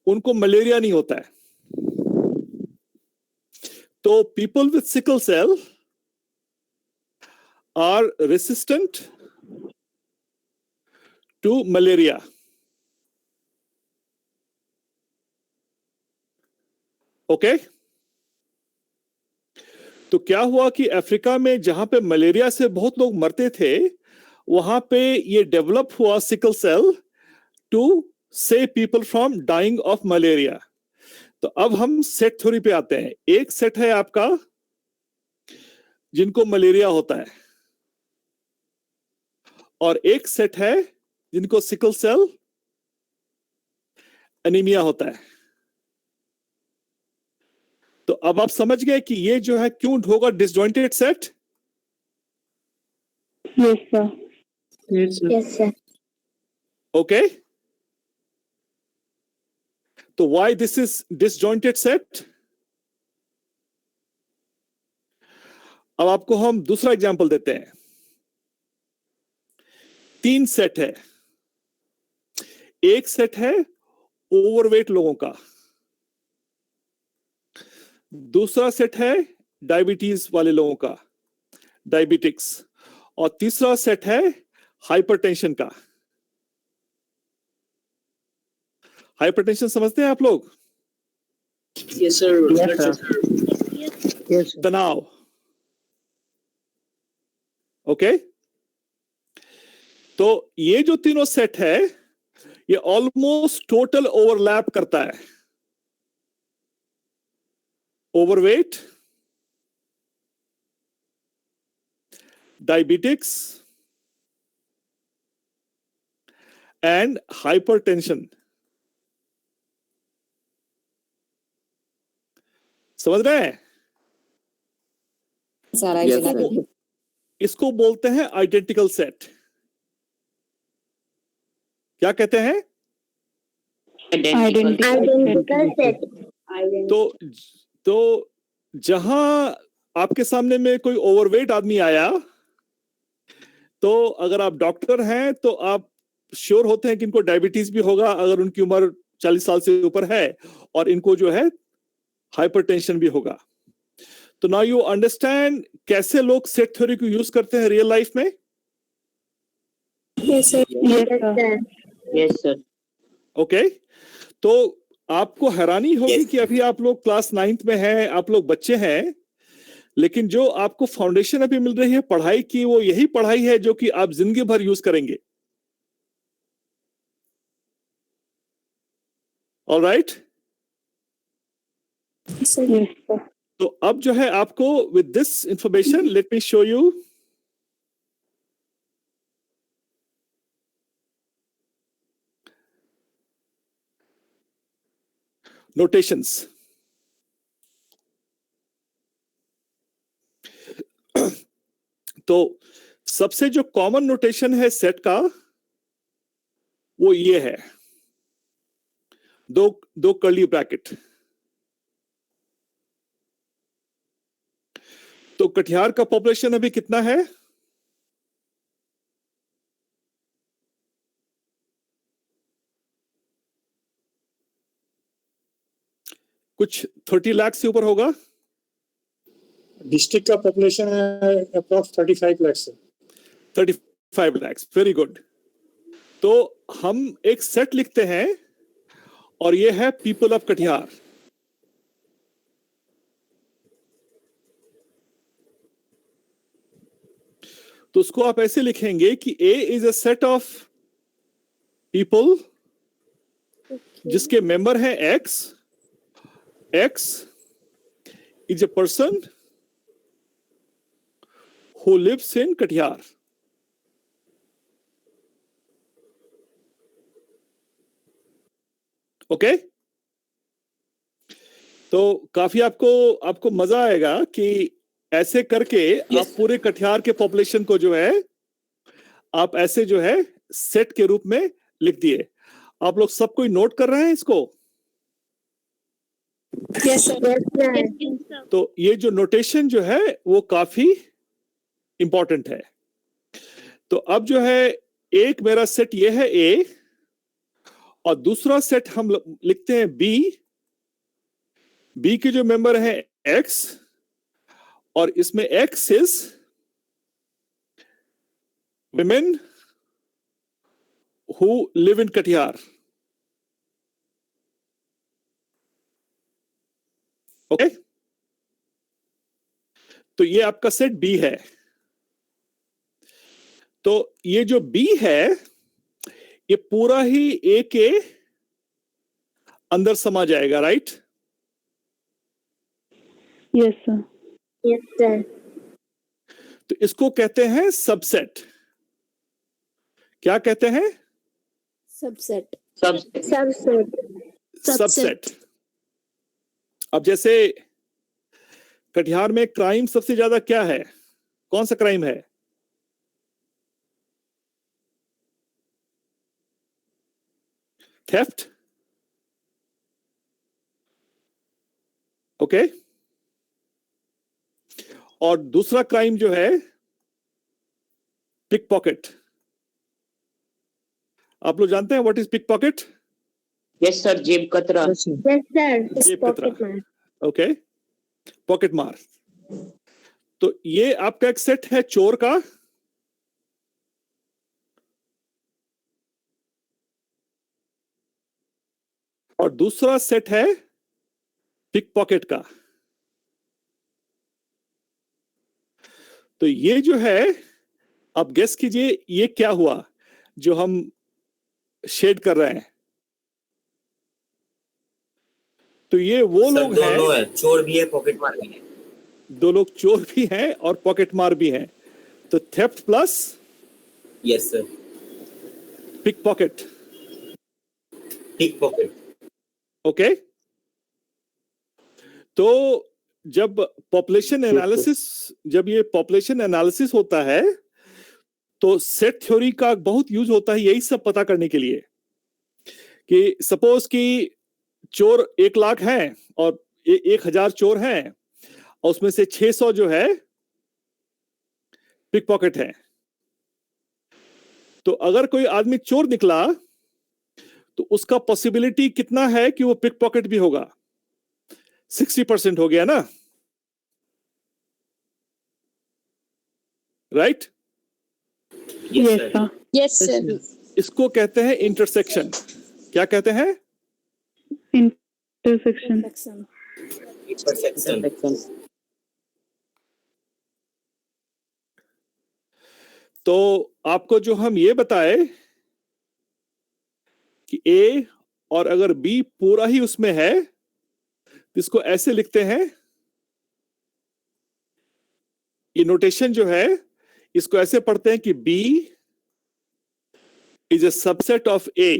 Speaker 1: उनको मलेरिया नहीं होता है। तो people with sickle cell are resistant to malaria. Okay, तो क्या हुआ कि अफ्रीका में जहां पे मलेरिया से बहुत लोग मरते थे, वहां पे ये डेवलप हुआ sickle cell to save people from dying of malaria. तो अब हम सेट थ्योरी पे आते हैं। एक सेट है आपका जिनको मलेरिया होता है, और एक सेट है जिनको सिकल सेल एनीमिया होता है। तो अब आप समझ गए कि ये जो है क्यों होगा disjointed set?
Speaker 2: Yes, sir.
Speaker 10: Yes sir.
Speaker 3: Yes, sir.
Speaker 1: Okay, तो why this is disjointed set? अब आपको हम दूसरा एग्जांपल देते हैं। 3 सेट है। एक सेट है ओवरवेट लोगों का, दूसरा सेट है डायबिटीज वाले लोगों का, डायबिटिक्स, और तीसरा सेट है हाइपरटेंशन का। हाइपरटेंशन समझते हैं आप लोग?
Speaker 10: Yes sir.
Speaker 9: Yes, sir.
Speaker 1: तनाव। ओके, तो ये जो तीनों सेट है ये ऑलमोस्ट टोटल ओवरलैप करता है। Overweight, diabetics and hypertension. समझ रहे हैं?
Speaker 8: Yes, sir.
Speaker 1: इसको बोलते हैं आइडेंटिकल सेट। क्या कहते हैं?
Speaker 3: Identical set.
Speaker 1: तो जहां आपके सामने में कोई ओवरवेट आदमी आया, तो अगर आप डॉक्टर हैं तो आप श्योर होते हैं कि इनको डायबिटीज भी होगा अगर उनकी उम्र 40 साल से ऊपर है, और इनको जो है हाइपरटेंशन भी होगा। तो नाउ यू अंडरस्टैंड कैसे लोग सेट थ्योरी को यूज करते हैं रियल लाइफ में।
Speaker 2: Yes, sir.
Speaker 9: Yes, sir.
Speaker 1: Okay तो आपको हैरानी होगी कि अभी आप लोग क्लास 9th में हैं, आप लोग बच्चे हैं, लेकिन जो आपको फाउंडेशन अभी मिल रही है पढ़ाई की, वो यही पढ़ाई है जो कि आप जिंदगी भर यूज करेंगे। ऑलराइट, तो अब जो है आपको with this information let me show you notations. तो सबसे जो कॉमन नोटेशन है सेट का वो ये है, दो कर्ली ब्रैकेट। तो कटिहार का पॉपुलेशन अभी कितना है? कुछ 30 लाख से ऊपर होगा।
Speaker 5: डिस्ट्रिक्ट का पॉपुलेशन है अप्रॉक्स 35 लाख से।
Speaker 1: 35 लाख, वेरी गुड। तो हम एक सेट लिखते हैं और ये है पीपल ऑफ कटिहार। तो उसको आप ऐसे लिखेंगे कि A is a set of people जिसके मेंबर हैं X. X is a person who lives in Katihar. Okay तो काफी आपको मजा आएगा कि ऐसे करके आप पूरे कटिहार के पॉपुलेशन को जो है आप ऐसे जो है सेट के रूप में लिख दिए। आप लोग सब कोई नोट कर रहे हैं इसको?
Speaker 2: Yes, sir.
Speaker 1: तो ये जो नोटेशन जो है वो काफी इंपॉर्टेंट है। तो अब जो है एक मेरा सेट ये है ए, और दूसरा सेट हम लिखते हैं बी। बी के जो मेंबर है एक्स, और इसमें x is women who live in Katihar. Okay तो ये आपका सेट बी है। तो ये जो बी है ये पूरा ही ए के अंदर समा जाएगा, right?
Speaker 3: Yes, sir. Yes, sir.
Speaker 1: तो इसको कहते हैं सबसेट। क्या कहते हैं?
Speaker 2: Subset.
Speaker 3: Subset.
Speaker 1: सबसेट। अब जैसे कटिहार में क्राइम सबसे ज्यादा क्या है? कौन सा क्राइम है? थेफ्ट। ओके और दूसरा क्राइम जो है पिक पॉकेट। आप लोग जानते हैं what is pick pocket?
Speaker 9: Yes, sir. जेब कतरा।
Speaker 3: Yes, sir.
Speaker 1: जेब कतरा। ओके पॉकेट मार। तो ये आपका एक सेट है चोर का, और दूसरा सेट है पिक पॉकेट का। तो ये जो है आप गेस कीजिए ये क्या हुआ जो हम शेड कर रहे हैं। तो ये वो लोग हैं,
Speaker 8: चोर भी है पॉकेट मार भी है।
Speaker 1: दो लोग चोर भी हैं और पॉकेट मार भी हैं। तो theft plus
Speaker 8: yes sir
Speaker 1: pick pocket.
Speaker 8: Pick pocket.
Speaker 1: Okay तो जब पॉपुलेशन एनालिसिस जब ये पॉपुलेशन एनालिसिस होता है तो सेट थ्योरी का बहुत यूज होता है यही सब पता करने के लिए कि सपोज कि चोर 1 लाख हैं और 1000 चोर हैं और उसमें से 600 जो है पिक पॉकेट है। तो अगर कोई आदमी चोर निकला तो उसका पॉसिबिलिटी कितना है कि वो पिक पॉकेट भी होगा? 60% हो गया ना, right?
Speaker 8: Yes, sir.
Speaker 3: Yes, sir.
Speaker 1: इसको कहते हैं इंटरसेक्शन। क्या कहते हैं?
Speaker 2: Intersection.
Speaker 8: Intersection.
Speaker 1: तो आपको जो हम ये बताए कि A और अगर B पूरा ही उसमें है तो इसको ऐसे लिखते हैं, ये नोटेशन जो है इसको ऐसे पढ़ते हैं कि B is a subset of A।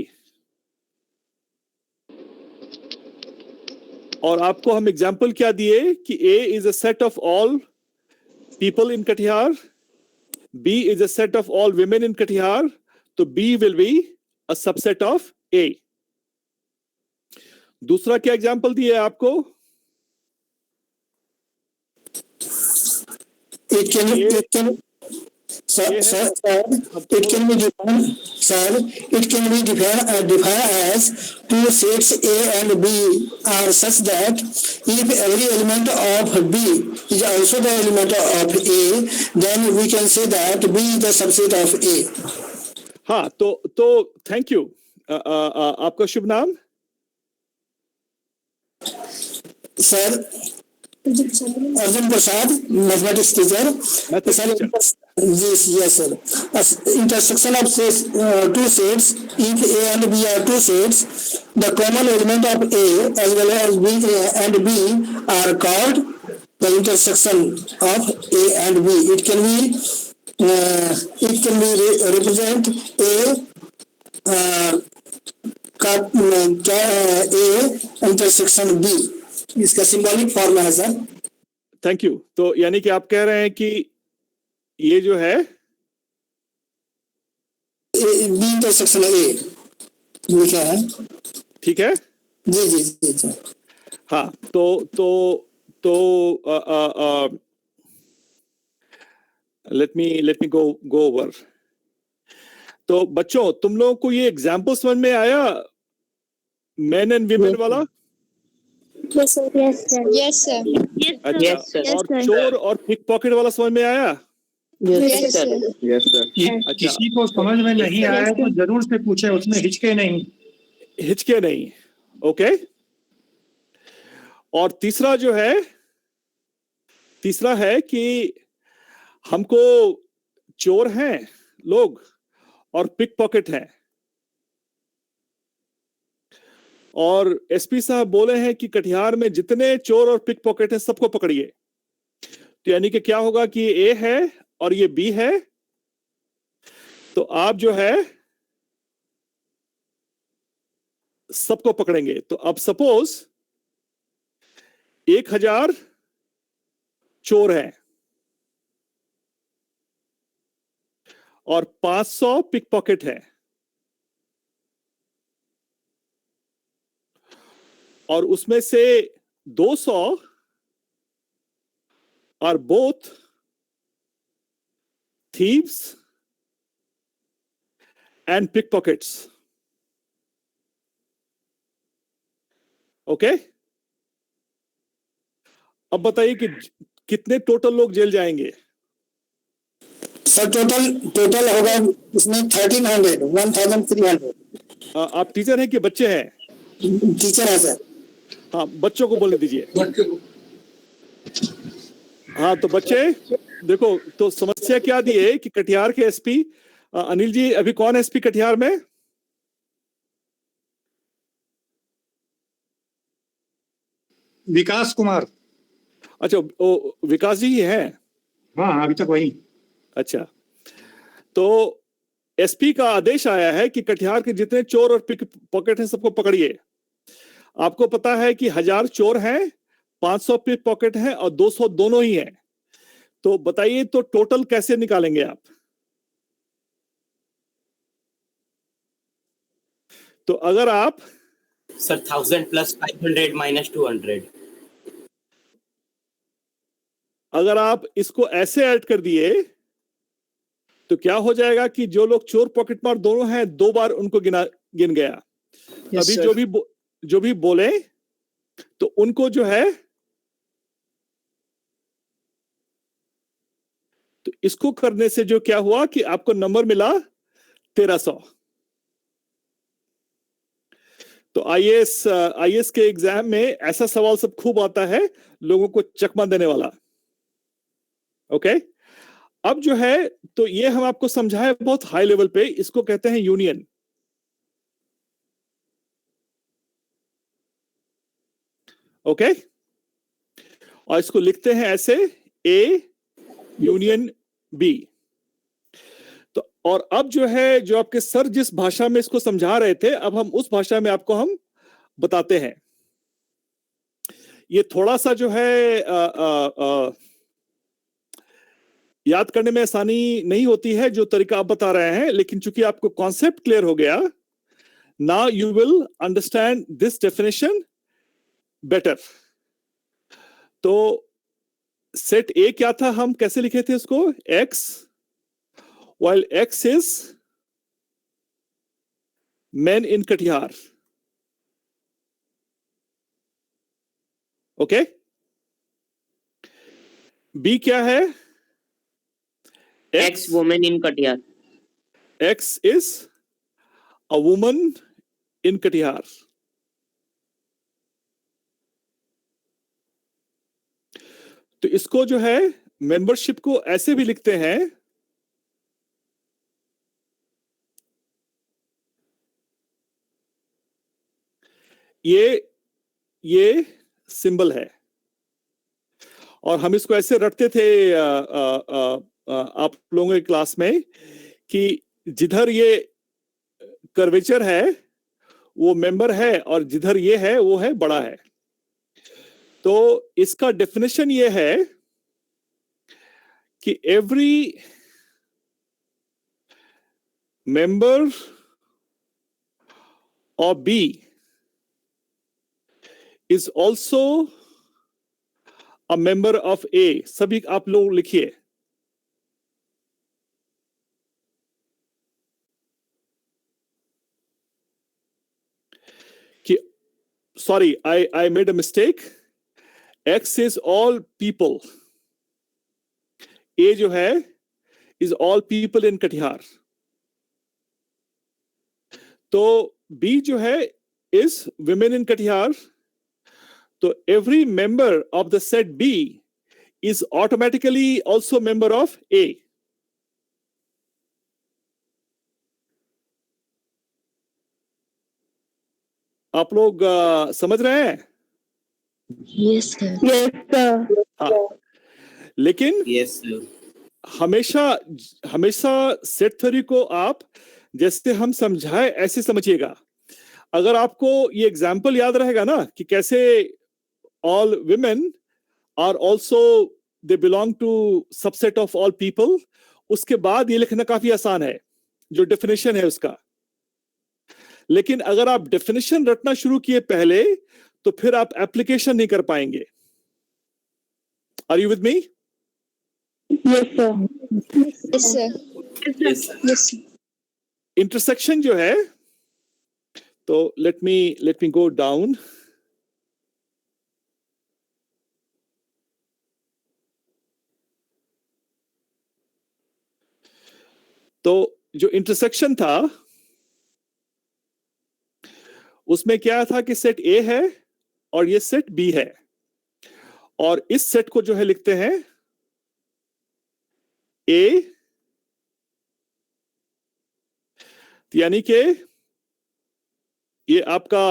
Speaker 1: और आपको हम एग्जाम्पल क्या दिए कि A is a set of all people in Katihar, B is a set of all women in Katihar, तो B will be a subset of A। दूसरा क्या example दिया है आपको?
Speaker 11: It can be defined, sir. It can be defined, sir. It can be defined as two sets A and B are such that if every element of B is also the element of A, then we can say that B is the subset of A.
Speaker 1: हाँ, तो thank you. आपका शुभ नाम?
Speaker 11: Sir, Arjun Prasad, mathematics teacher. Yes, sir. Intersection of two sets, if A and B are two sets, the common element of A as well as B and B are called the intersection of A and B. It can be represent A intersection B. इसका symbolic form है sir.
Speaker 1: Thank you. तो यानी कि आप कह रहे हैं कि ये जो है
Speaker 11: बी इंटरसेक्शन ए लिखा है, ठीक है? जी जी जी जी।
Speaker 1: हाँ, तो लेट मी गो ओवर। तो बच्चों, तुम लोगों को ये एग्जाम्पल समझ में आया, मेन एंड वीमेन वाला?
Speaker 3: Yes, sir. Yes, sir. Yes, sir.
Speaker 1: अच्छा,
Speaker 6: Yes, sir.
Speaker 1: और चोर और पिक पॉकेट वाला समझ में आया?
Speaker 3: Yes, sir.
Speaker 5: Yes sir.
Speaker 1: अच्छा,
Speaker 5: किसी को समझ में नहीं आया तो जरूर से पूछे, उसमें हिचके नहीं।
Speaker 1: हिचके नहीं, ओके। और तीसरा जो है, तीसरा है कि हमको चोर हैं लोग और पिक पॉकेट हैं, और एसपी साहब बोले हैं कि कटिहार में जितने चोर और पिक पॉकेट हैं सबको पकड़िए। तो यानी कि क्या होगा कि ये ए है और ये बी है, तो आप जो है सबको पकड़ेंगे। तो अब सपोज 1000 चोर हैं और 500 पिक पॉकेट है, और उसमें से 200 are both thieves and pickpockets. Okay? अब बताइए कि कितने टोटल लोग जेल जाएंगे?
Speaker 11: सर टोटल होगा इसमें 1300।
Speaker 1: आप टीचर हैं कि बच्चे हैं?
Speaker 11: टीचर है सर।
Speaker 1: हाँ, बच्चों को बोलने दीजिए। हाँ, तो बच्चे देखो, तो समस्या क्या दी है कि कटिहार के एसपी अनिल जी, अभी कौन एसपी कटिहार में?
Speaker 5: विकास कुमार।
Speaker 1: अच्छा, विकास जी ही हैं?
Speaker 5: हाँ, अभी तक वही।
Speaker 1: अच्छा, तो एसपी का आदेश आया है कि कटिहार के जितने चोर और पिक पॉकेट हैं सबको पकड़िए। आपको पता है कि 1000 चोर हैं, 500 पिक पॉकेट है और 200 दोनों ही है, तो बताइए तो टोटल कैसे निकालेंगे आप? तो अगर आप
Speaker 8: सर 1000 प्लस 500 माइनस 200,
Speaker 1: अगर आप इसको ऐसे ऐड कर दिए तो क्या हो जाएगा कि जो लोग चोर पॉकेट मार दोनों हैं 2 बार उनको गिन गया।
Speaker 10: Yes,
Speaker 1: अभी
Speaker 10: sir.
Speaker 1: जो भी बोले तो उनको जो है, तो इसको करने से जो क्या हुआ कि आपको नंबर मिला 1300। तो आईएएस के एग्जाम में ऐसा सवाल सब खूब आता है, लोगों को चकमा देने वाला। ओके, अब जो है तो ये हम आपको समझाए बहुत हाई लेवल पे, इसको कहते हैं यूनियन। ओके, और इसको लिखते हैं ऐसे ए यूनियन बी। तो और अब जो है, जो आपके सर जिस भाषा में इसको समझा रहे थे, अब हम उस भाषा में आपको हम बताते हैं। ये थोड़ा सा जो है याद करने में आसानी नहीं होती है जो तरीका आप बता रहे हैं, लेकिन चूंकि आपको कॉन्सेप्ट क्लियर हो गया, now you will understand this definition better. तो सेट ए क्या था, हम कैसे लिखे थे उसको? x, while x is men in Katihar. Okay, b क्या है?
Speaker 6: Ex woman in Katihar.
Speaker 1: x is a woman in Katihar. तो इसको जो है मेंबरशिप को ऐसे भी लिखते हैं, ये सिंबल है, और हम इसको ऐसे रटते थे आप लोगों की क्लास में कि जिधर ये कर्वेचर है वो मेंबर है, और जिधर ये है वो है बड़ा है। तो इसका डेफिनेशन ये है कि every member of B is also a member of A. सभी आप लोग लिखिए, कि sorry I made a mistake, X is all people, A जो है is all people in Katihar, तो B जो है is women in Katihar, तो every member of the set B is automatically also member of A. आप लोग समझ रहे हैं?
Speaker 4: Yes, sir.
Speaker 3: Yes, sir.
Speaker 1: हाँ, लेकिन
Speaker 8: यस सर,
Speaker 1: हमेशा सेट थ्योरी को आप जैसे हम समझाए ऐसे समझिएगा। अगर आपको ये एग्जाम्पल याद रहेगा ना कि कैसे all women are also they belong to subset of all people, उसके बाद ये लिखना काफी आसान है जो डेफिनेशन है उसका। लेकिन अगर आप डेफिनेशन रटना शुरू किए पहले, तो फिर आप एप्लीकेशन नहीं कर पाएंगे। Are you with me?
Speaker 3: Yes, sir.
Speaker 2: Yes, sir.
Speaker 8: Yes sir,
Speaker 3: Yes, sir.
Speaker 1: Intersection जो है, तो लेट मी गो डाउन। तो जो इंटरसेक्शन था उसमें क्या था कि सेट ए है और ये सेट बी है, और इस सेट को जो है लिखते हैं ए, यानी कि ये आपका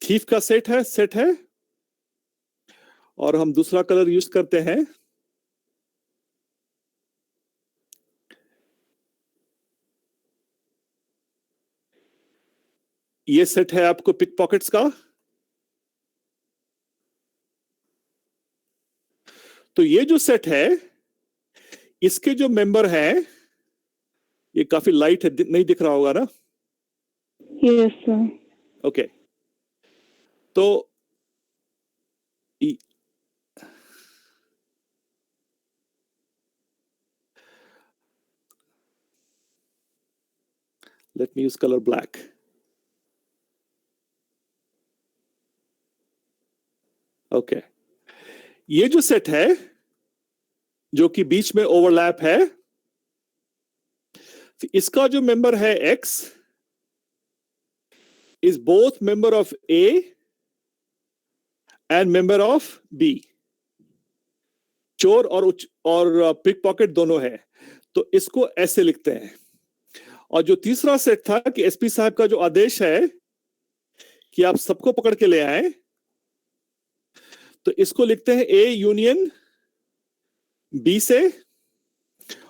Speaker 1: थीफ का सेट है, और हम दूसरा कलर यूज करते हैं। ये सेट है आपको पिक पॉकेट्स का, तो ये जो सेट है इसके जो मेंबर हैं, ये काफी लाइट है, नहीं दिख रहा होगा ना?
Speaker 3: Yes, sir.
Speaker 1: ओके, तो let me use color black. Okay, ये जो सेट है जो कि बीच में ओवरलैप है, इसका जो मेंबर है x is both member of A and member of B. चोर और पिक पॉकेट दोनों है, तो इसको ऐसे लिखते हैं। और जो तीसरा सेट था कि एसपी साहब का जो आदेश है कि आप सबको पकड़ के ले आए, तो इसको लिखते हैं ए यूनियन बी से।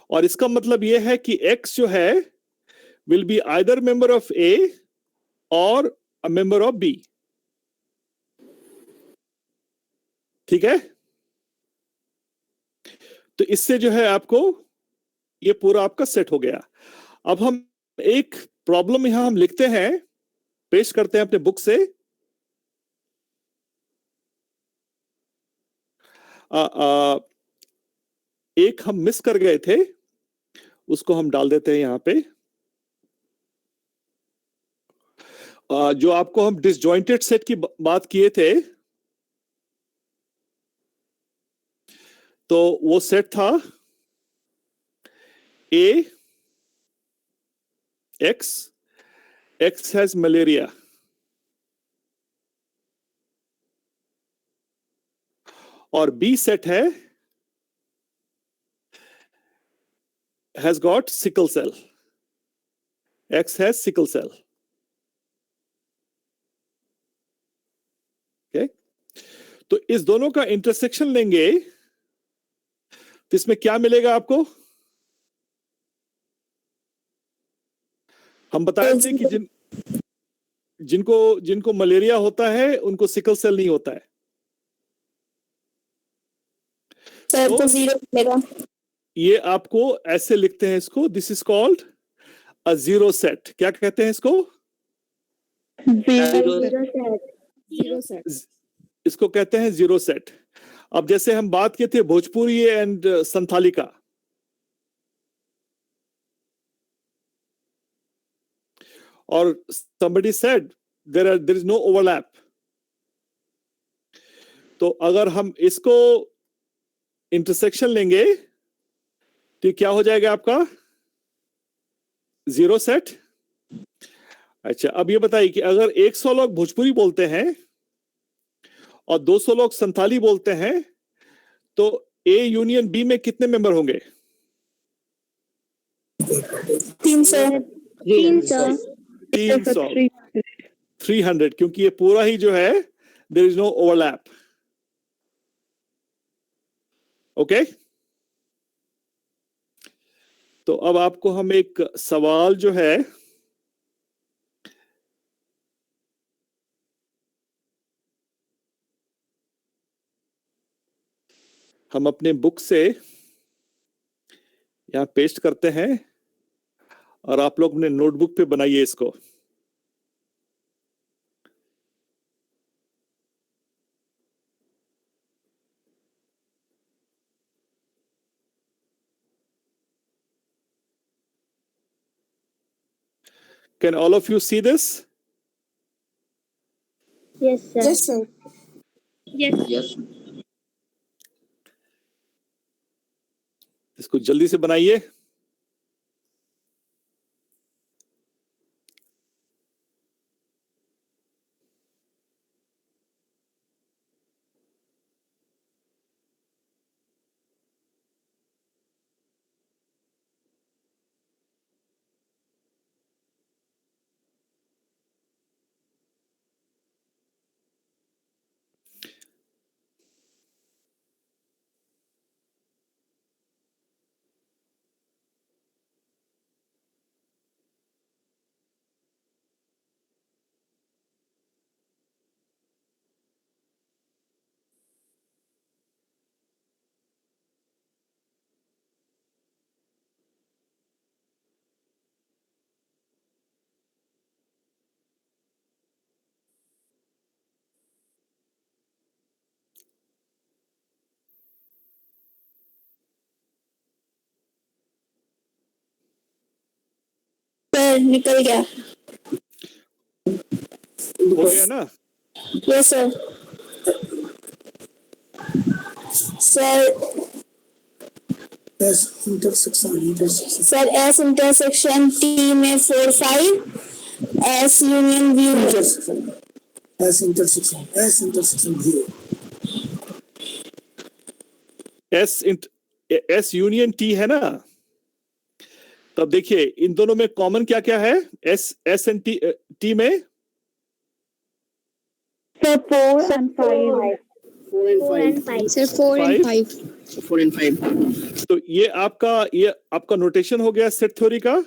Speaker 1: और इसका मतलब यह है कि एक्स जो है will be either member of A और अ मेंबर ऑफ बी। ठीक है, तो इससे जो है आपको ये पूरा आपका सेट हो गया। अब हम एक प्रॉब्लम यहां हम लिखते हैं, पेश करते हैं अपने बुक से। एक हम मिस कर गए थे, उसको हम डाल देते हैं यहां पे। जो आपको हम डिसजॉइंटेड सेट की बात किए थे, तो वो सेट था ए एक्स हैज मलेरिया, और बी सेट है has got sickle cell, x has sickle cell. Okay, तो इस दोनों का इंटरसेक्शन लेंगे तो इसमें क्या मिलेगा आपको? हम बताए थे कि जिनको मलेरिया होता है उनको सिकल सेल नहीं होता है।
Speaker 2: सर तो जीरो मिलेगा।
Speaker 1: ये आपको ऐसे लिखते हैं इसको, this is called a zero set. क्या कहते हैं इसको?
Speaker 2: Zero set.
Speaker 1: इसको कहते हैं जीरो सेट। अब जैसे हम बात किए थे भोजपुरी एंड संथाली का, और somebody said there is no overlap, तो अगर हम इसको इंटरसेक्शन लेंगे तो क्या हो जाएगा आपका? Zero set. अच्छा, अब ये बताइए कि अगर 100 लोग भोजपुरी बोलते हैं और 200 लोग संथाली बोलते हैं, तो ए यूनियन बी में कितने मेंबर होंगे?
Speaker 2: 300।
Speaker 1: 300, क्योंकि ये पूरा ही जो है there is no overlap. Okay, तो अब आपको हम एक सवाल जो है हम अपने बुक से यहां पेस्ट करते हैं, और आप लोग अपने नोटबुक पे बनाइए इसको। Can all of you see this?
Speaker 3: Yes, sir.
Speaker 2: Yes, sir.
Speaker 7: Yes
Speaker 1: इसको जल्दी से बनाइए।
Speaker 2: सर निकल गया.
Speaker 1: हो गया ना?
Speaker 2: Yes sir. Sir
Speaker 11: S intersection.
Speaker 2: Sir S intersection T में 4 5 S यूनियन V में
Speaker 11: S intersection 0.
Speaker 1: S union T है ना? तब देखिए इन दोनों में कॉमन क्या क्या है? S एंड T में
Speaker 3: Sir, 4 and 5.
Speaker 10: 4 and 5.
Speaker 3: Sir, 4 and 5.
Speaker 10: 4 and 5.
Speaker 1: तो ये आपका नोटेशन हो गया सेट थ्योरी का.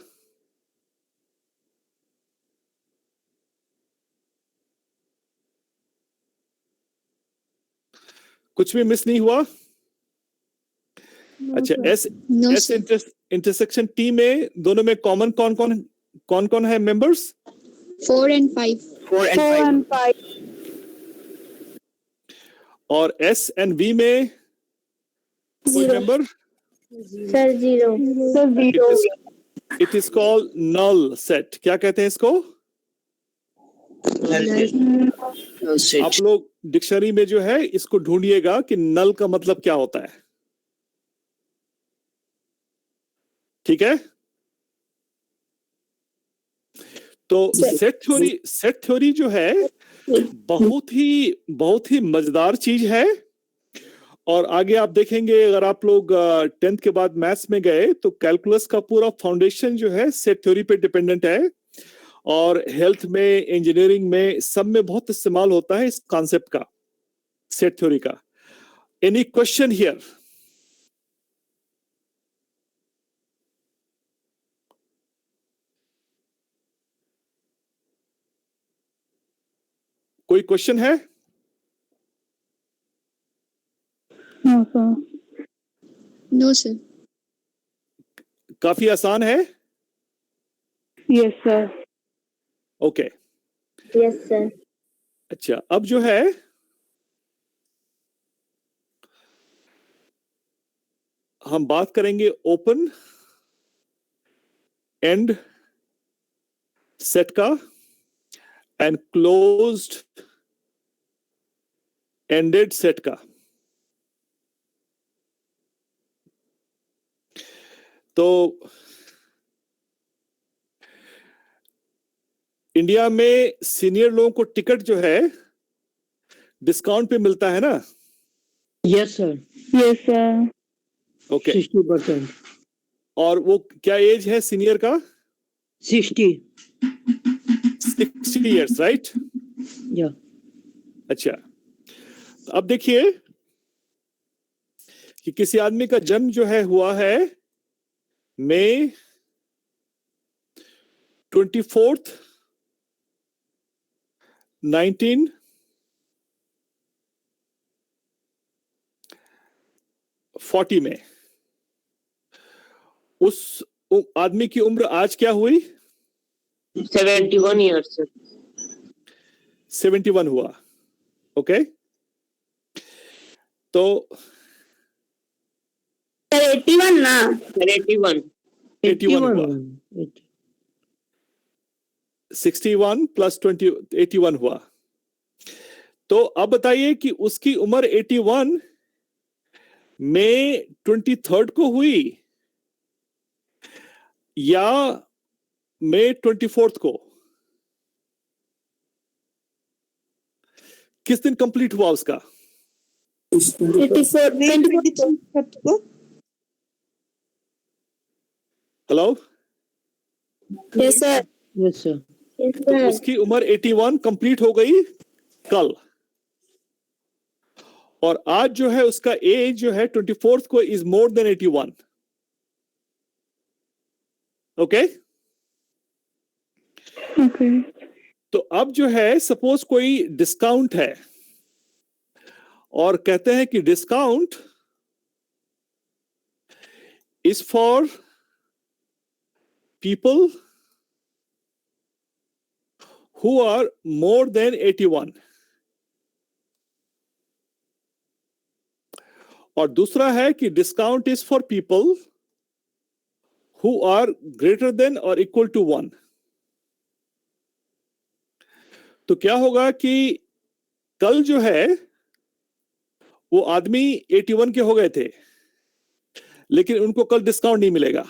Speaker 1: कुछ भी मिस नहीं हुआ? अच्छा, S इंटरसेक्शन T में दोनों में कॉमन कौन कौन है मेंबर्स?
Speaker 3: 4 and 5.
Speaker 10: 4 and 5.
Speaker 1: और S एंड V में कोई member?
Speaker 3: Sir, 0. Sir, 0.
Speaker 1: It is called null set. क्या कहते हैं इसको? आप लोग डिक्शनरी में जो है इसको ढूंढिएगा कि नल का मतलब क्या होता है. ठीक है? तो सेट थ्योरी जो है बहुत ही मजेदार चीज है. और आगे आप देखेंगे अगर आप लोग 10th के बाद मैथ्स में गए तो कैलकुलस का पूरा फाउंडेशन जो है सेट थ्योरी पे डिपेंडेंट है. और हेल्थ में, इंजीनियरिंग में, सब में बहुत इस्तेमाल होता है इस कॉन्सेप्ट का, सेट थ्योरी का. Any question here? कोई क्वेश्चन है?
Speaker 3: No, sir. No, sir.
Speaker 1: काफी आसान है.
Speaker 3: Yes, sir.
Speaker 1: Okay.
Speaker 3: Yes, sir.
Speaker 1: अच्छा, अब जो है हम बात करेंगे ओपन एंड सेट का एंड क्लोज्ड एंडेड सेट का. तो इंडिया में सीनियर लोगों को टिकट जो है डिस्काउंट पे मिलता है ना?
Speaker 9: Yes, sir.
Speaker 3: Yes, sir.
Speaker 1: Okay.
Speaker 9: 60%.
Speaker 1: और वो क्या एज है सीनियर का?
Speaker 9: 60.
Speaker 1: 60 years, राइट?
Speaker 9: Yeah.
Speaker 1: अच्छा, तो अब देखिए कि किसी आदमी का जन्म जो है हुआ है मई 24th 1940 में. उस आदमी की उम्र आज क्या हुई?
Speaker 9: 71 years, sir.
Speaker 1: 71 हुआ. ओके. तो
Speaker 2: 81 ना.
Speaker 9: 81.
Speaker 1: 81 हुआ. 61 प्लस 20 81 हुआ. तो अब बताइए कि उसकी उम्र 81 मई 23rd को हुई या मई 24th को? किस दिन कंप्लीट हुआ उसका?
Speaker 2: 24
Speaker 1: hello?
Speaker 2: Yes, sir.
Speaker 9: Yes, sir.
Speaker 3: Yes,
Speaker 1: तो
Speaker 3: sir.
Speaker 1: उसकी उम्र 81 कंप्लीट हो गई कल. और आज जो है उसका एज जो है 24th को is more than 81. Okay.
Speaker 3: Okay.
Speaker 1: तो अब जो है सपोज कोई डिस्काउंट है और कहते हैं कि discount is for people who are more than 81. और दूसरा है कि discount is for people who are greater than or equal to 1. तो क्या होगा कि कल जो है वो आदमी 81 के हो गए थे, लेकिन उनको कल डिस्काउंट नहीं मिलेगा,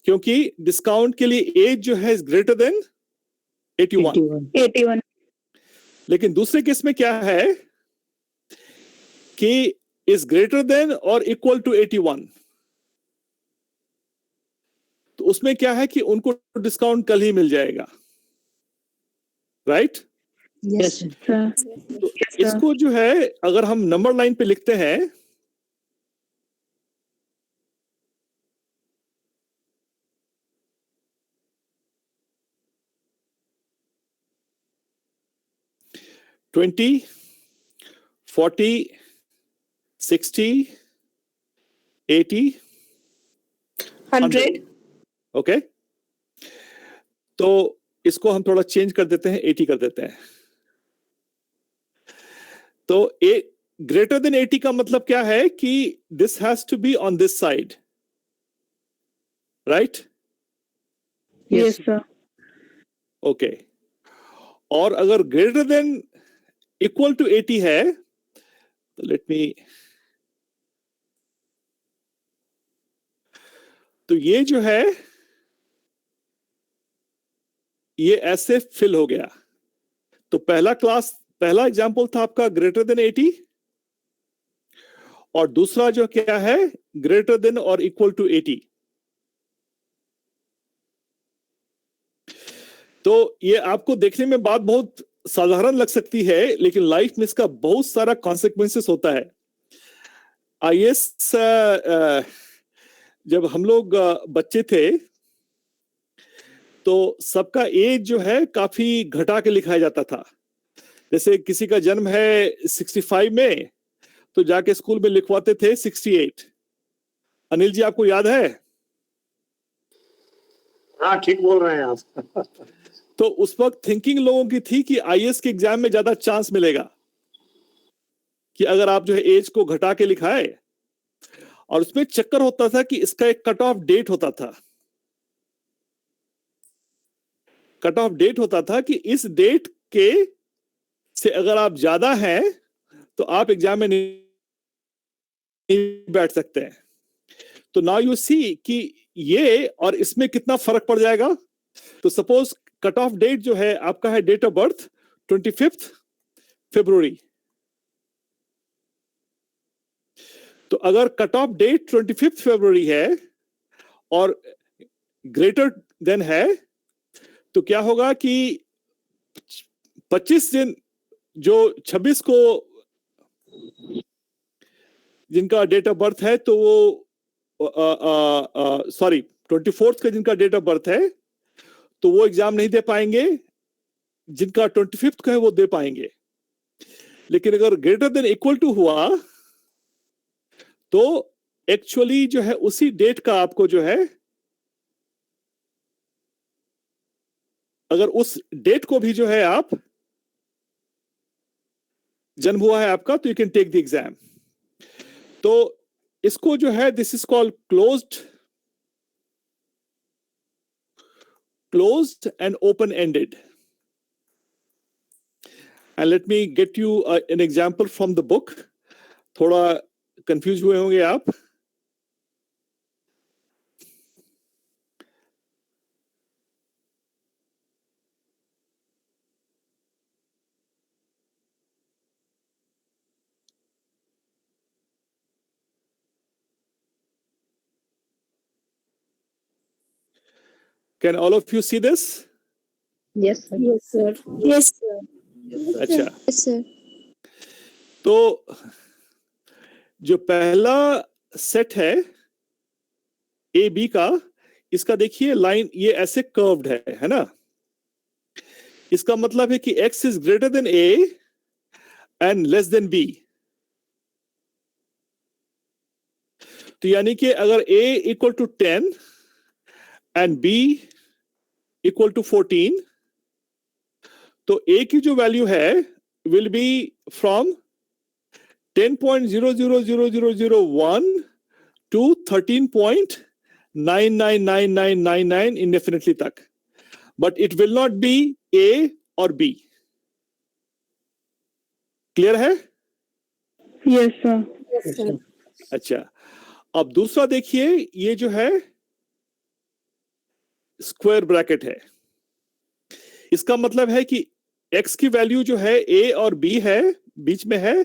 Speaker 1: क्योंकि डिस्काउंट के लिए एज जो है ग्रेटर देन 81। लेकिन दूसरे केस में क्या है कि इज ग्रेटर देन और इक्वल टू 81, तो उसमें क्या है कि उनको डिस्काउंट कल ही मिल जाएगा, राइट?
Speaker 9: Yes.
Speaker 1: तो इसको जो है अगर हम नंबर लाइन पे लिखते हैं, ट्वेंटी 40 60 80
Speaker 2: 100.
Speaker 1: ओके, तो इसको हम थोड़ा चेंज कर देते हैं, 80 कर देते हैं। तो ग्रेटर देन 80 का मतलब क्या है कि this has to be on this side, right?
Speaker 10: Yes, sir.
Speaker 1: Okay, और अगर ग्रेटर देन इक्वल टू 80 है तो लेट मी, तो ये जो है ये ऐसे फिल हो गया। तो पहला एग्जांपल था आपका ग्रेटर देन 80, और दूसरा जो क्या है ग्रेटर देन और इक्वल टू 80। तो ये आपको देखने में बात बहुत साधारण लग सकती है, लेकिन लाइफ में इसका बहुत सारा कॉन्सिक्वेंसेस होता है। आईएएस जब हम लोग बच्चे थे तो सबका एज जो है काफी घटा के लिखाया जाता था। जैसे किसी का जन्म है 65 में, तो जाके स्कूल में लिखवाते थे 68। अनिल जी, आपको याद है?
Speaker 5: हाँ, ठीक बोल रहे हैं आप।
Speaker 1: तो उस वक्त थिंकिंग लोगों की थी कि आईएएस के एग्जाम में ज्यादा चांस मिलेगा कि अगर आप जो है एज को घटा के लिखाए, और उसमें चक्कर होता था कि इसका एक कट ऑफ डेट होता था। कट ऑफ डेट होता था कि इस डेट के से अगर आप ज्यादा हैं तो आप एग्जाम में नहीं बैठ सकते हैं। तो नाउ यू सी कि ये और इसमें कितना फर्क पड़ जाएगा। तो सपोज कट ऑफ डेट जो है आपका है डेट ऑफ बर्थ 25 फरवरी। तो अगर कट ऑफ डेट 25 फरवरी है और ग्रेटर देन है, तो क्या होगा कि 25 दिन जो 26 को जिनका डेट ऑफ बर्थ है, तो वो सॉरी 24 का जिनका डेट ऑफ बर्थ है तो वो एग्जाम नहीं दे पाएंगे, जिनका 25 का है वो दे पाएंगे। लेकिन अगर ग्रेटर देन इक्वल टू हुआ तो एक्चुअली जो है उसी डेट का आपको जो है, अगर उस डेट को भी जो है आप जन्म हुआ है आपका, तो you can take the exam. तो इसको जो है this is called closed and open ended. And let me get you an example from the book. थोड़ा कंफ्यूज हुए होंगे आप। Can all of you see this?
Speaker 10: Yes, sir.
Speaker 3: Yes, sir. Yes, sir.
Speaker 1: अच्छा,
Speaker 3: Yes, sir.
Speaker 1: तो जो पहला set है A B का, इसका देखिए लाइन ये ऐसे कर्व्ड है ना। इसका मतलब है कि x is greater than a and less than b। तो यानी कि अगर a equal to 10 and b equal to 14, तो a की जो वैल्यू है will be from 10.000001 to 13.999999 indefinitely तक, but it will not be a और b। क्लियर है?
Speaker 10: Yes, sir.
Speaker 4: Yes, sir.
Speaker 1: अच्छा, अब दूसरा देखिए, ये जो है स्क्वायर ब्रैकेट है। इसका मतलब है कि x की वैल्यू जो है a और b है, बीच में है,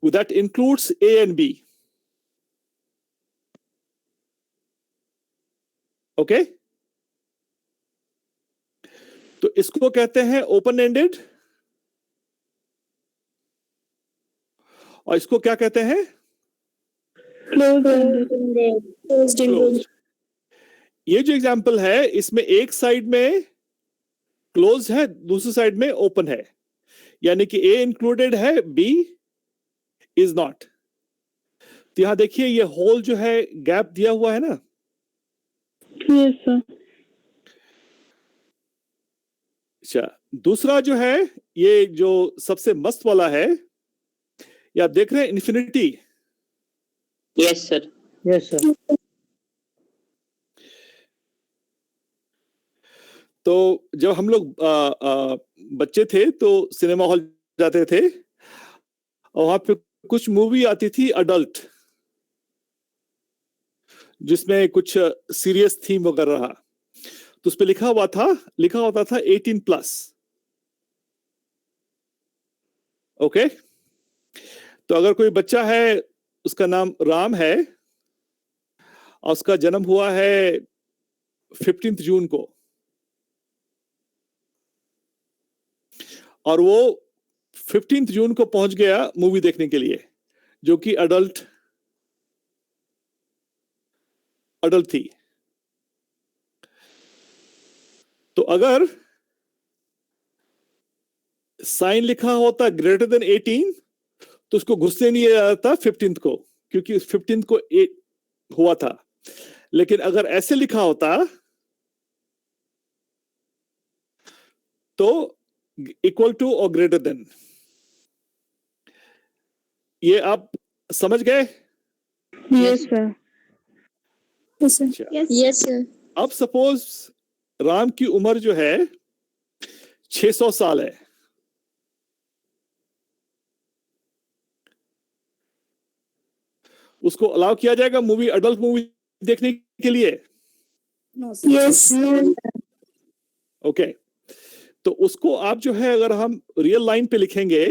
Speaker 1: that includes a and b। Okay, तो इसको कहते हैं ओपन एंडेड, और इसको क्या कहते हैं? क्लोज्ड। ये जो एग्जांपल है, इसमें एक साइड में क्लोज है, दूसरी साइड में ओपन है, यानी कि ए इंक्लूडेड है, बी इज नॉट। तो यहां देखिए, ये होल जो है, गैप दिया हुआ है ना।
Speaker 10: Yes, sir.
Speaker 1: अच्छा, दूसरा जो है, ये जो सबसे मस्त वाला है, ये आप देख रहे हैं, infinity.
Speaker 6: Yes, sir.
Speaker 9: Yes, sir.
Speaker 1: तो जब हम लोग बच्चे थे तो सिनेमा हॉल जाते थे, और वहां पे कुछ मूवी आती थी अडल्ट, जिसमें कुछ सीरियस थीम वगैरह रहा, तो उस पे लिखा होता था 18+। ओके, तो अगर कोई बच्चा है, उसका नाम राम है, और उसका जन्म हुआ है 15 जून को, और वो 15 जून को पहुंच गया मूवी देखने के लिए, जो कि अडल्ट थी। तो अगर साइन लिखा होता ग्रेटर देन 18, तो उसको घुसने नहीं आता 15 को, क्योंकि 15 को 8 हुआ था। लेकिन अगर ऐसे लिखा होता तो इक्वल टू और ग्रेटर देन। ये आप समझ गए?
Speaker 10: Yes, sir.
Speaker 3: Yes, sir.
Speaker 1: अब सपोज राम की उम्र जो है 600 साल है, उसको अलाउ किया जाएगा मूवी, अडल्ट मूवी देखने के लिए?
Speaker 2: Yes.
Speaker 1: ओके, तो उसको आप जो है, अगर हम रियल लाइन पे लिखेंगे,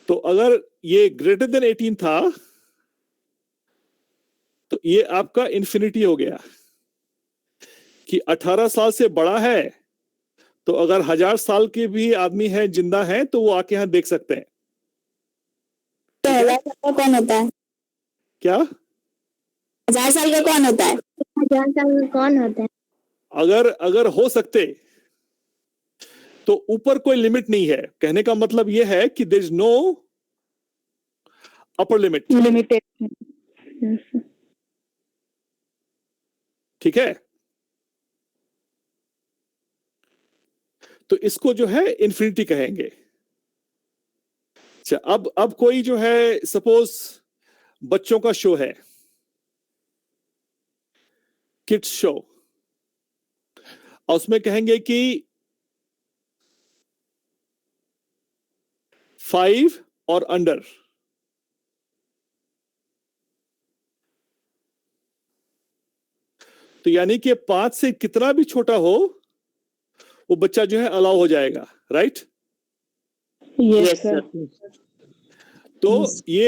Speaker 1: तो अगर ये ग्रेटर देन 18 था, तो ये आपका इन्फिनिटी हो गया, कि 18 साल से बड़ा है, तो अगर 1000 साल के भी आदमी है, जिंदा है, तो वो आके यहां देख सकते हैं।
Speaker 2: पहला साल का कौन होता है?
Speaker 1: क्या?
Speaker 2: 1000 साल का कौन होता है?
Speaker 3: 1000 साल का कौन होता है?
Speaker 1: अगर हो सकते, तो ऊपर कोई लिमिट नहीं है। कहने का मतलब ये है कि there is no upper limit.
Speaker 10: Limitation. Yes, sir.
Speaker 1: ठीक है, तो इसको जो है इन्फिनिटी कहेंगे। अच्छा, अब कोई जो है, सपोज बच्चों का शो है, किड्स शो, और उसमें कहेंगे कि 5 और अंडर, तो यानी कि 5 से कितना भी छोटा हो, वो बच्चा जो है अलाउ हो जाएगा, right?
Speaker 10: Yes,
Speaker 6: Yes,
Speaker 10: sir.
Speaker 6: sir.
Speaker 1: तो ये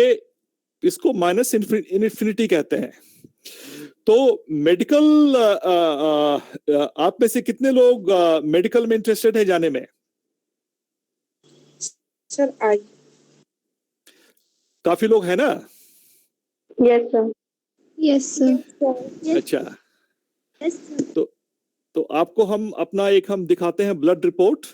Speaker 1: इसको माइनस इन्फिनिटी कहते हैं। तो मेडिकल, आप में से कितने लोग मेडिकल में इंटरेस्टेड है जाने में?
Speaker 2: Sir, I.
Speaker 1: काफी लोग हैं ना?
Speaker 3: Yes, sir.
Speaker 2: Yes, sir.
Speaker 1: अच्छा,
Speaker 3: Yes, sir.
Speaker 1: तो आपको हम अपना एक हम दिखाते हैं ब्लड रिपोर्ट।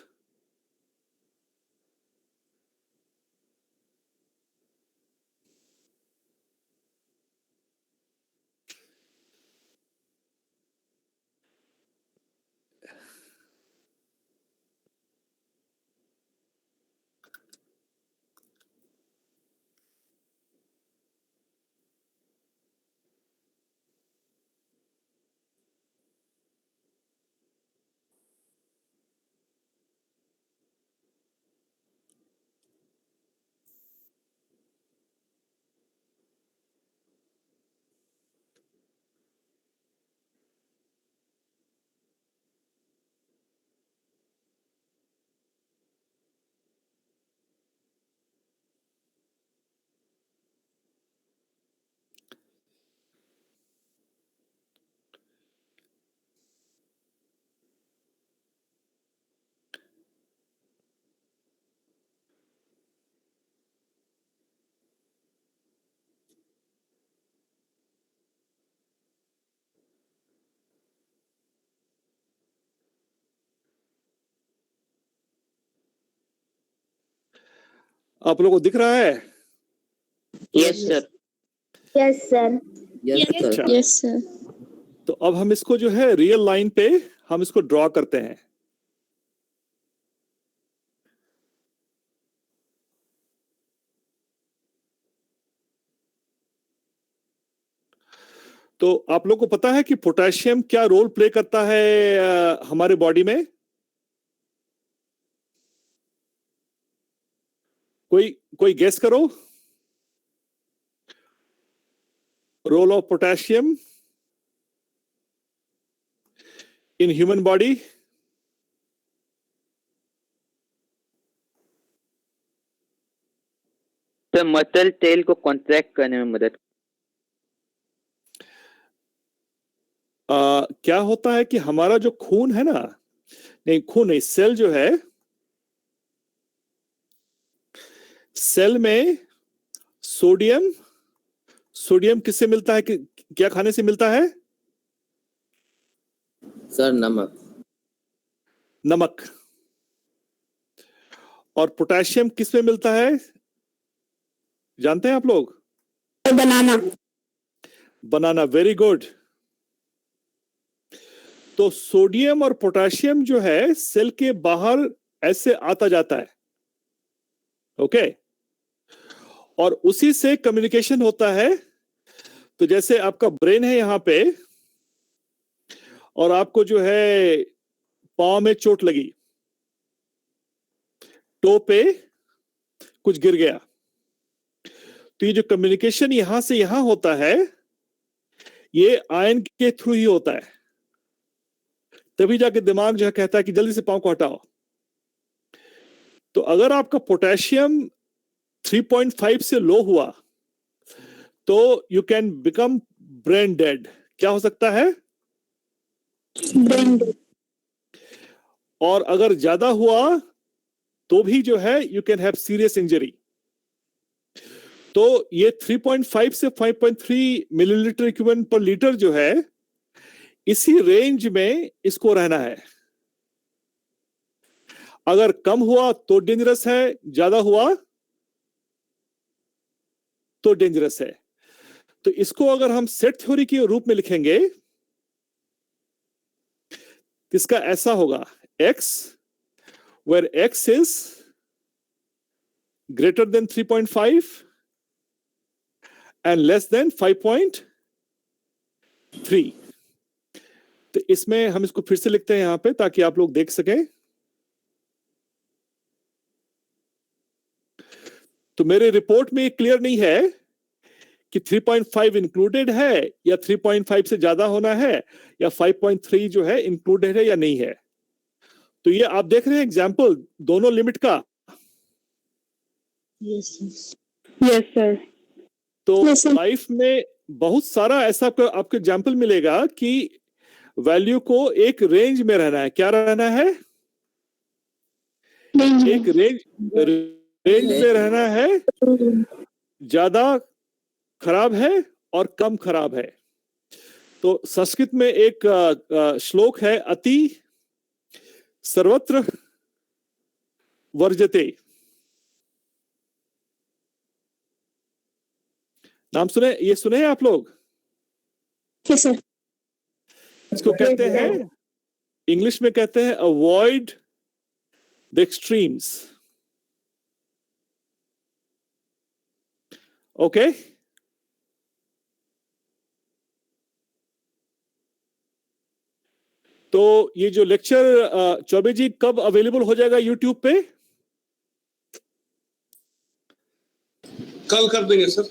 Speaker 1: आप लोगों को दिख रहा है?
Speaker 6: Yes, sir.
Speaker 3: Yes, sir.
Speaker 9: Yes, sir.
Speaker 1: अच्छा,
Speaker 2: Yes, sir.
Speaker 1: तो अब हम इसको जो है रियल लाइन पे हम इसको ड्रॉ करते हैं। तो आप लोग को पता है कि पोटेशियम क्या रोल प्ले करता है हमारे बॉडी में? कोई गेस करो, role of potassium in human body.
Speaker 6: Sir muscle टेल को कॉन्ट्रैक्ट करने में मदद।
Speaker 1: क्या होता है कि हमारा जो खून है ना, नहीं खून नहीं, सेल जो है, सेल में सोडियम किससे मिलता है? क्या खाने से मिलता है?
Speaker 9: सर
Speaker 1: नमक। और पोटेशियम किस में मिलता है, जानते हैं आप लोग? बनाना। Very good. तो सोडियम और पोटेशियम जो है सेल के बाहर ऐसे आता जाता है, ओके, और उसी से कम्युनिकेशन होता है। तो जैसे आपका ब्रेन है यहां पे, और आपको जो है पांव में चोट लगी, टो पे कुछ गिर गया, तो ये जो कम्युनिकेशन यहां से यहां होता है, ये आयन के थ्रू ही होता है। तभी जाके दिमाग जो है कहता है कि जल्दी से पांव को हटाओ। तो अगर आपका पोटेशियम 3.5 से लो हुआ तो you can become brain dead. क्या हो सकता है?
Speaker 3: Brain dead.
Speaker 1: और अगर ज्यादा हुआ तो भी जो है you can have serious injury. तो ये 3.5 से 5.3 मिलीलीटर इक्विवेलेंट पर लीटर जो है, इसी रेंज में इसको रहना है। अगर कम हुआ तो डेंजरस है, ज्यादा हुआ तो डेंजरस है। तो इसको अगर हम सेट थ्योरी के रूप में लिखेंगे, इसका ऐसा होगा, x where x is greater than 3.5 and less than 5.3। तो इसमें हम इसको फिर से लिखते हैं यहां पे ताकि आप लोग देख सकें। तो मेरे रिपोर्ट में क्लियर नहीं है कि 3.5 इंक्लूडेड है या 3.5 से ज्यादा होना है या 5.3 जो है इंक्लूडेड है या नहीं है। तो ये आप देख रहे हैं एग्जाम्पल दोनों लिमिट का।
Speaker 10: Yes, sir.
Speaker 1: तो
Speaker 3: Yes, sir.
Speaker 1: लाइफ में बहुत सारा ऐसा आपको एग्जाम्पल मिलेगा कि वैल्यू को एक रेंज में रहना है। क्या रहना है? एक रेंज में रहना है। ज्यादा खराब है और कम खराब है। तो संस्कृत में एक श्लोक है, अति सर्वत्र वर्जते। नाम सुने, ये सुने हैं आप लोग?
Speaker 3: Yes, sir.
Speaker 1: इसको कहते हैं, इंग्लिश में कहते हैं अवॉइड द एक्सट्रीम्स। ओके, तो ये जो लेक्चर चौबे जी कब अवेलेबल हो जाएगा यूट्यूब पे?
Speaker 12: कल कर देंगे सर।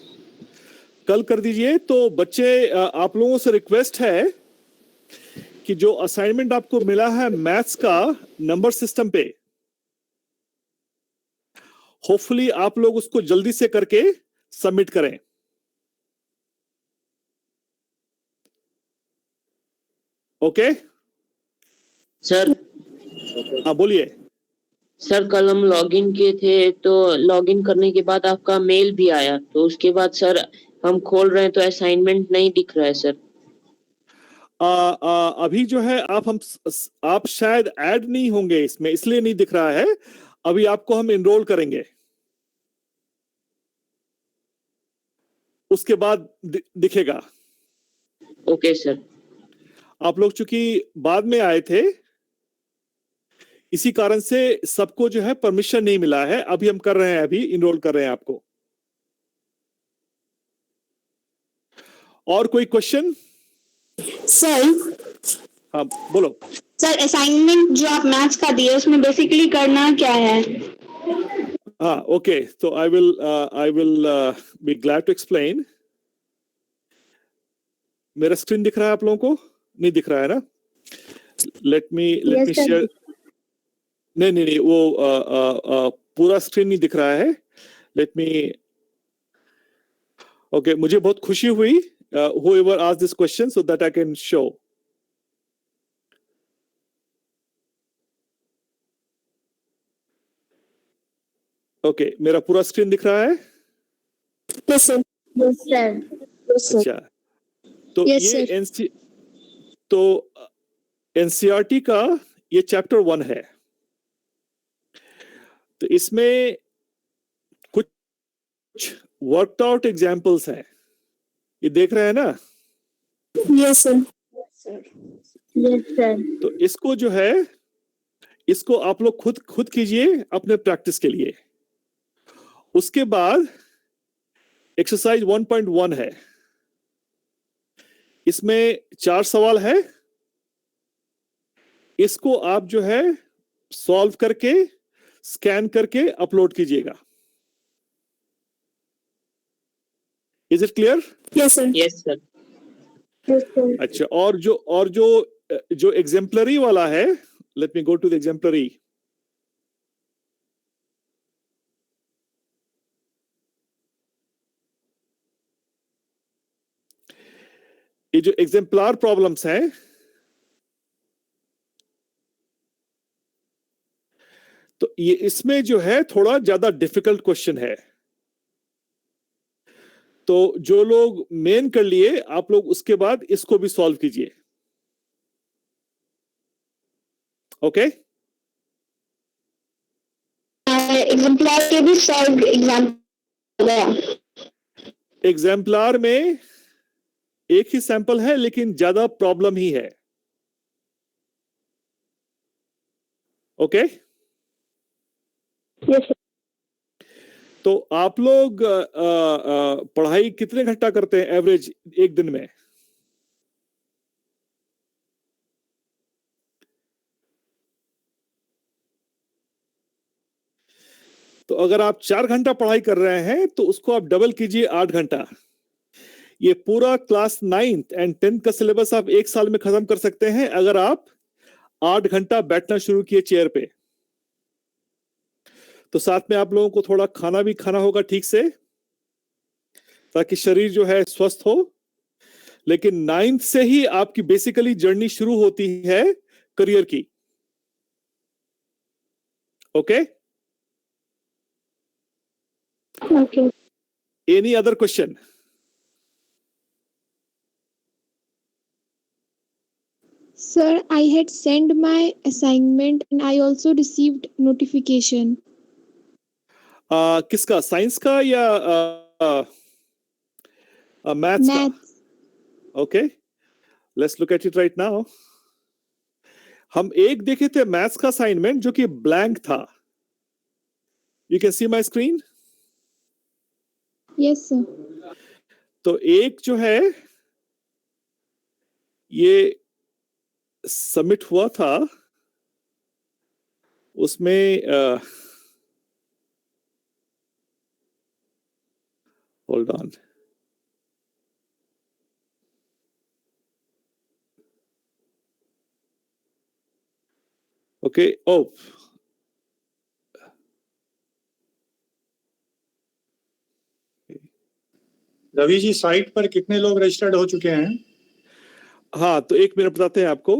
Speaker 1: कल कर दीजिए। तो बच्चे, आप लोगों से रिक्वेस्ट है कि जो असाइनमेंट आपको मिला है मैथ्स का नंबर सिस्टम पे, होपफुली आप लोग उसको जल्दी से करके सबमिट करें। Okay
Speaker 9: sir.
Speaker 1: हाँ बोलिए।
Speaker 9: सर कल हम लॉगिन किए थे, तो लॉगिन करने के बाद आपका मेल भी आया, तो उसके बाद सर हम खोल रहे हैं तो असाइनमेंट नहीं दिख रहा है सर।
Speaker 1: अभी जो है आप शायद ऐड नहीं होंगे इसमें, इसलिए नहीं दिख रहा है। अभी आपको हम इनरोल करेंगे। उसके बाद दिखेगा।
Speaker 9: Okay sir.
Speaker 1: आप लोग चूंकि बाद में आए थे, इसी कारण से सबको जो है परमिशन नहीं मिला है। अभी हम कर रहे हैं, अभी इनरोल कर रहे हैं आपको। और कोई क्वेश्चन?
Speaker 3: सर
Speaker 1: हाँ बोलो।
Speaker 3: सर असाइनमेंट जो आप मैथ्स का दिए उसमें बेसिकली करना क्या है?
Speaker 1: हाँ ओके, तो I will be glad to explain. मेरा स्क्रीन दिख रहा है आप लोगों को? नहीं दिख रहा है ना? Let me share. नहीं वो पूरा स्क्रीन नहीं दिख रहा है। लेट मी। ओके, मुझे बहुत खुशी हुई whoever asked this question so that I can show. Okay, मेरा पूरा स्क्रीन दिख रहा है?
Speaker 3: Yes sir. Yes sir.
Speaker 1: अच्छा, तो
Speaker 3: Yes,
Speaker 1: ये एनसीईआरटी का ये चैप्टर 1 है। तो इसमें कुछ वर्कड आउट एग्जांपल्स हैं, ये देख रहे हैं ना?
Speaker 3: Yes sir. Yes sir.
Speaker 1: तो इसको जो है, इसको आप लोग खुद कीजिए अपने प्रैक्टिस के लिए। उसके बाद एक्सरसाइज 1.1 है, इसमें 4 सवाल है। इसको आप जो है सॉल्व करके स्कैन करके अपलोड कीजिएगा। Is it clear?
Speaker 3: Yes sir.
Speaker 9: Yes sir.
Speaker 1: अच्छा, और जो एग्जाम्पलरी वाला है, let me go to the exemplary. ये जो एग्जाम्पलर प्रॉब्लम्स हैं, तो ये इसमें जो है थोड़ा ज्यादा डिफिकल्ट क्वेश्चन है। तो जो लोग मेन कर लिए, आप लोग उसके बाद इसको भी सॉल्व कीजिए। ओके?
Speaker 3: एग्जाम्पलर के भी सॉल्व
Speaker 1: एग्जाम्पलर में एक ही सैंपल है लेकिन ज्यादा प्रॉब्लम ही है। ओके?
Speaker 3: Yes sir.
Speaker 1: तो आप लोग पढ़ाई कितने घंटा करते हैं एवरेज एक दिन में? तो अगर आप 4 घंटा पढ़ाई कर रहे हैं तो उसको आप डबल कीजिए, 8 घंटा। ये पूरा क्लास 9th एंड 10th का सिलेबस आप एक साल में खत्म कर सकते हैं अगर आप 8 घंटा बैठना शुरू किए चेयर पे। तो साथ में आप लोगों को थोड़ा खाना भी खाना होगा ठीक से, ताकि शरीर जो है स्वस्थ हो। लेकिन 9th से ही आपकी बेसिकली जर्नी शुरू होती है करियर की। Okay?
Speaker 3: Okay.
Speaker 1: Any other question?
Speaker 10: Sir, I had sent my assignment and I also received notification.
Speaker 1: किसका, साइंस का या मैथ्स का?
Speaker 10: Maths.
Speaker 1: Okay, let's look at it right now. हम एक देखे थे मैथ्स का असाइनमेंट जो कि ब्लैंक था। You can see my screen?
Speaker 10: Yes, sir.
Speaker 1: तो एक जो है ये सबमिट हुआ था, उसमें होल्ड ऑन, ओके। ओ
Speaker 5: रवि जी, साइट पर कितने लोग रजिस्टर्ड हो चुके हैं?
Speaker 1: हाँ, तो 1 मिनट बताते हैं आपको।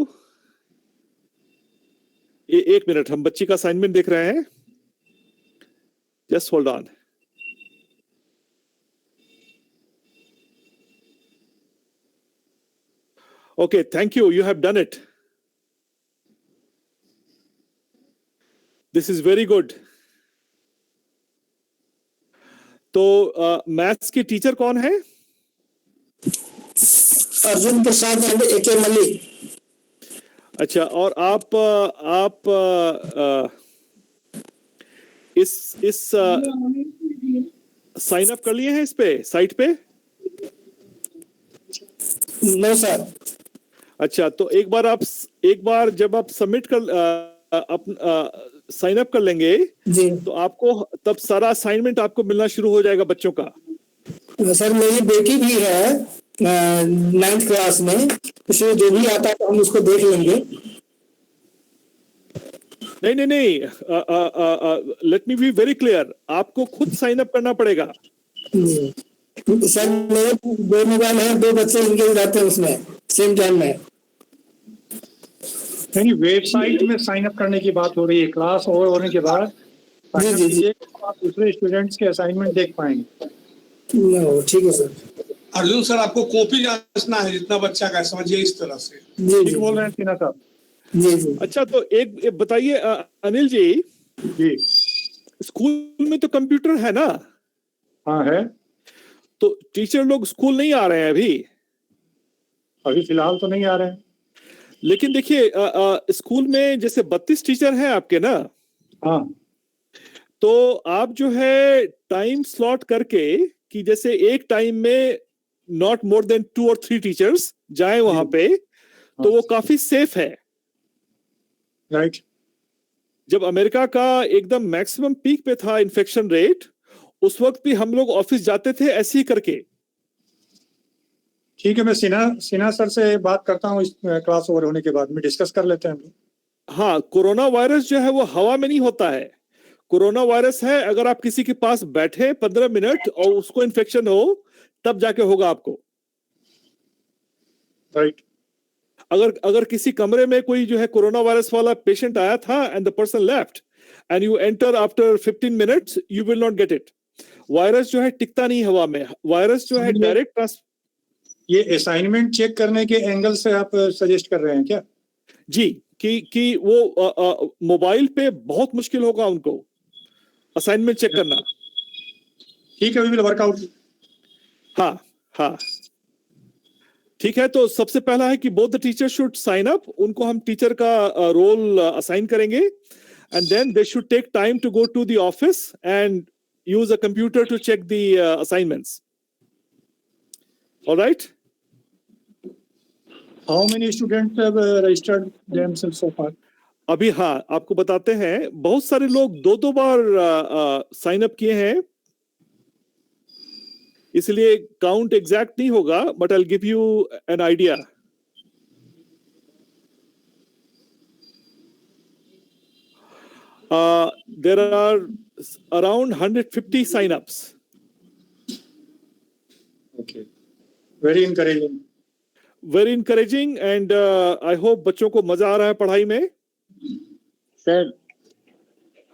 Speaker 1: ये 1 मिनट, हम बच्ची का असाइनमेंट देख रहे हैं। Just hold on. Okay, thank you, you have done it. This is very good. तो मैथ्स की टीचर कौन है?
Speaker 11: Arjun Prasad and A.K. Malik.
Speaker 1: अच्छा, और आप इस साइन अप कर लिए हैं इस पे साइट पे?
Speaker 11: No sir.
Speaker 1: अच्छा, तो एक बार जब आप सबमिट कर साइन अप कर लेंगे
Speaker 11: जी
Speaker 1: तो आपको तब सारा असाइनमेंट आपको मिलना शुरू हो जाएगा बच्चों का।
Speaker 11: सर मेरी बेटी भी है 9th क्लास में, उसे जो भी आता है तो हम उसको देख लेंगे।
Speaker 1: नहीं, let me be very clear, आपको खुद साइन अप करना पड़ेगा।
Speaker 11: सर मेरे 2 मोबाइल है, 2 बच्चे इंगेज रहते हैं उसमें सेम टाइम में।
Speaker 5: नहीं, वेबसाइट में साइन अप करने की बात हो रही है, क्लास ओवर होने के बाद
Speaker 11: जी
Speaker 5: आप दूसरे स्टूडेंट्स के असाइनमेंट देख पाएंगे।
Speaker 11: ठीक है सर।
Speaker 12: अर्जुन सर, आपको कॉपी जांचना है जितना बच्चा का, समझिए इस तरह से।
Speaker 5: ठीक बोल रहे हैं सिन्हा साहब।
Speaker 11: जी।
Speaker 1: अच्छा, तो एक बताइए अनिल जी, स्कूल में तो कंप्यूटर है ना?
Speaker 5: हाँ है।
Speaker 1: तो टीचर लोग स्कूल नहीं आ रहे हैं
Speaker 5: अभी फिलहाल तो नहीं आ रहे हैं।
Speaker 1: लेकिन देखिए स्कूल में जैसे 32 टीचर हैं आपके ना?
Speaker 5: हाँ।
Speaker 1: तो आप जो है टाइम स्लॉट करके कि जैसे एक टाइम में नॉट मोर देन 2 और 3 टीचर्स जाएं वहां पे, तो वो काफी सेफ है।
Speaker 5: राइट।
Speaker 1: जब अमेरिका का एकदम मैक्सिमम पीक पे था इन्फेक्शन रेट, उस वक्त भी हम लोग ऑफिस जाते थे ऐसे ही करके।
Speaker 5: ठीक है, मैं सिन्हा सर से बात करता हूँ इस क्लास ओवर होने के बाद में, डिस्कस कर लेते हैं हम लोग।
Speaker 1: हाँ, कोरोना वायरस जो है वो हवा में नहीं होता है। कोरोना वायरस है, अगर आप किसी के पास बैठे 15 मिनट और उसको इन्फेक्शन हो तब जाके होगा आपको।
Speaker 5: राइट।
Speaker 1: अगर किसी कमरे में कोई जो है कोरोना वायरस वाला पेशेंट आया था and the person left and you enter after 15 minutes, you will not get it. Virus जो है टिकता नहीं हवा में, वायरस जो है डायरेक्ट।
Speaker 5: ये असाइनमेंट चेक करने के एंगल से आप सजेस्ट कर रहे हैं क्या?
Speaker 1: जी, कि वो मोबाइल पे बहुत मुश्किल होगा उनको असाइनमेंट चेक करना।
Speaker 5: ठीक है, वी विल वर्क आउट।
Speaker 1: हाँ, ठीक है। तो सबसे पहला है कि both the teacher should sign up, उनको हम टीचर का रोल असाइन करेंगे and then they should take time to go to the office and use a computer to check the assignments. Alright?
Speaker 5: How many students have registered themselves so far?
Speaker 1: अभी हाँ आपको बताते हैं, बहुत सारे लोग 2 बार साइन अप किए हैं, इसलिए काउंट एग्जैक्ट नहीं होगा, but I will give you an idea. There are around 150 sign ups.
Speaker 5: Okay, very encouraging.
Speaker 1: Very encouraging and I hope बच्चों को मजा आ रहा है पढ़ाई में।
Speaker 9: सर,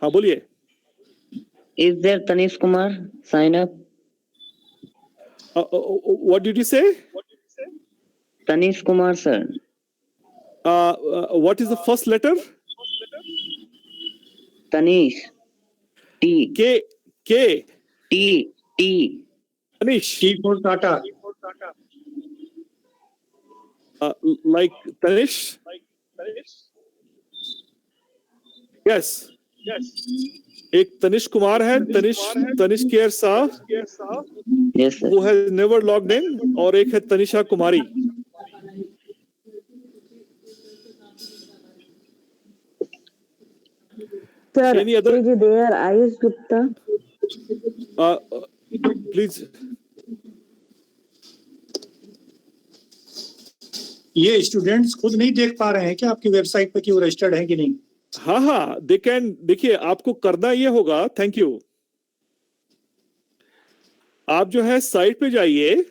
Speaker 1: हाँ बोलिए।
Speaker 9: Is there Tanish Kumar sign up?
Speaker 1: What did you say?
Speaker 9: Tanish Kumar sir.
Speaker 1: What is the first letter?
Speaker 9: Tanish. T.
Speaker 1: K.
Speaker 9: T.
Speaker 1: Tanish.
Speaker 5: T for Tata.
Speaker 1: Like Tanish? Yes. एक तनिष कुमार है, Tanish care Sah,
Speaker 9: Yes sir.
Speaker 1: who has never logged in, और एक है तनिषा कुमारी।
Speaker 13: Sir,
Speaker 1: Any other?
Speaker 13: is there Ayush Gupta?
Speaker 1: Please.
Speaker 5: ये students खुद नहीं देख पा रहे हैं क्या आपकी वेबसाइट पे कि वो रजिस्टर्ड हैं कि नहीं?
Speaker 1: हाँ, दे कैन। देखिए आपको करना ये होगा, थैंक यू, आप जो है साइट पे जाइए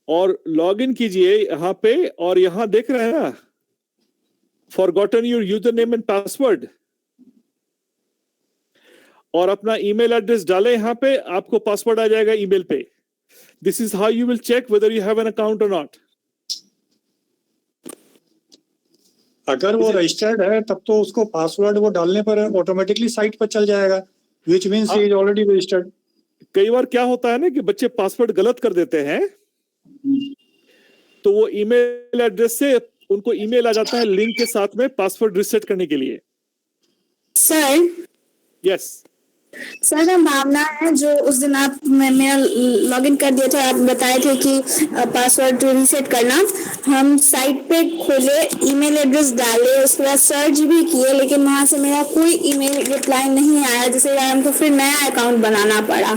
Speaker 1: और लॉग इन कीजिए यहाँ पे, और यहाँ देख रहे हैं ना, forgotten your user name and password, और अपना ईमेल एड्रेस डालें यहाँ पे, आपको पासवर्ड आ जाएगा ईमेल पे। This is how you will check whether you have an account और नॉट।
Speaker 5: अगर वो रजिस्टर्ड है तब तो उसको पासवर्ड वो डालने पर ऑटोमेटिकली साइट पर चल जाएगा, which means he is already registered.
Speaker 1: कई बार क्या होता है ना कि बच्चे पासवर्ड गलत कर देते हैं, तो वो ईमेल एड्रेस से उनको ईमेल आ जाता है लिंक के साथ में पासवर्ड रिसेट करने के लिए।
Speaker 2: सर
Speaker 1: यस
Speaker 2: सर हम भावना है जो उस दिन आप मेरा लॉगिन कर दिया था, आप बताए थे कि पासवर्ड रिसेट करना, हम साइट पे खोले, ईमेल एड्रेस डाले, उसके बाद सर्च भी किए, लेकिन वहां से मेरा कोई ईमेल रिप्लाई नहीं आया, जिससे हमको फिर नया अकाउंट बनाना पड़ा।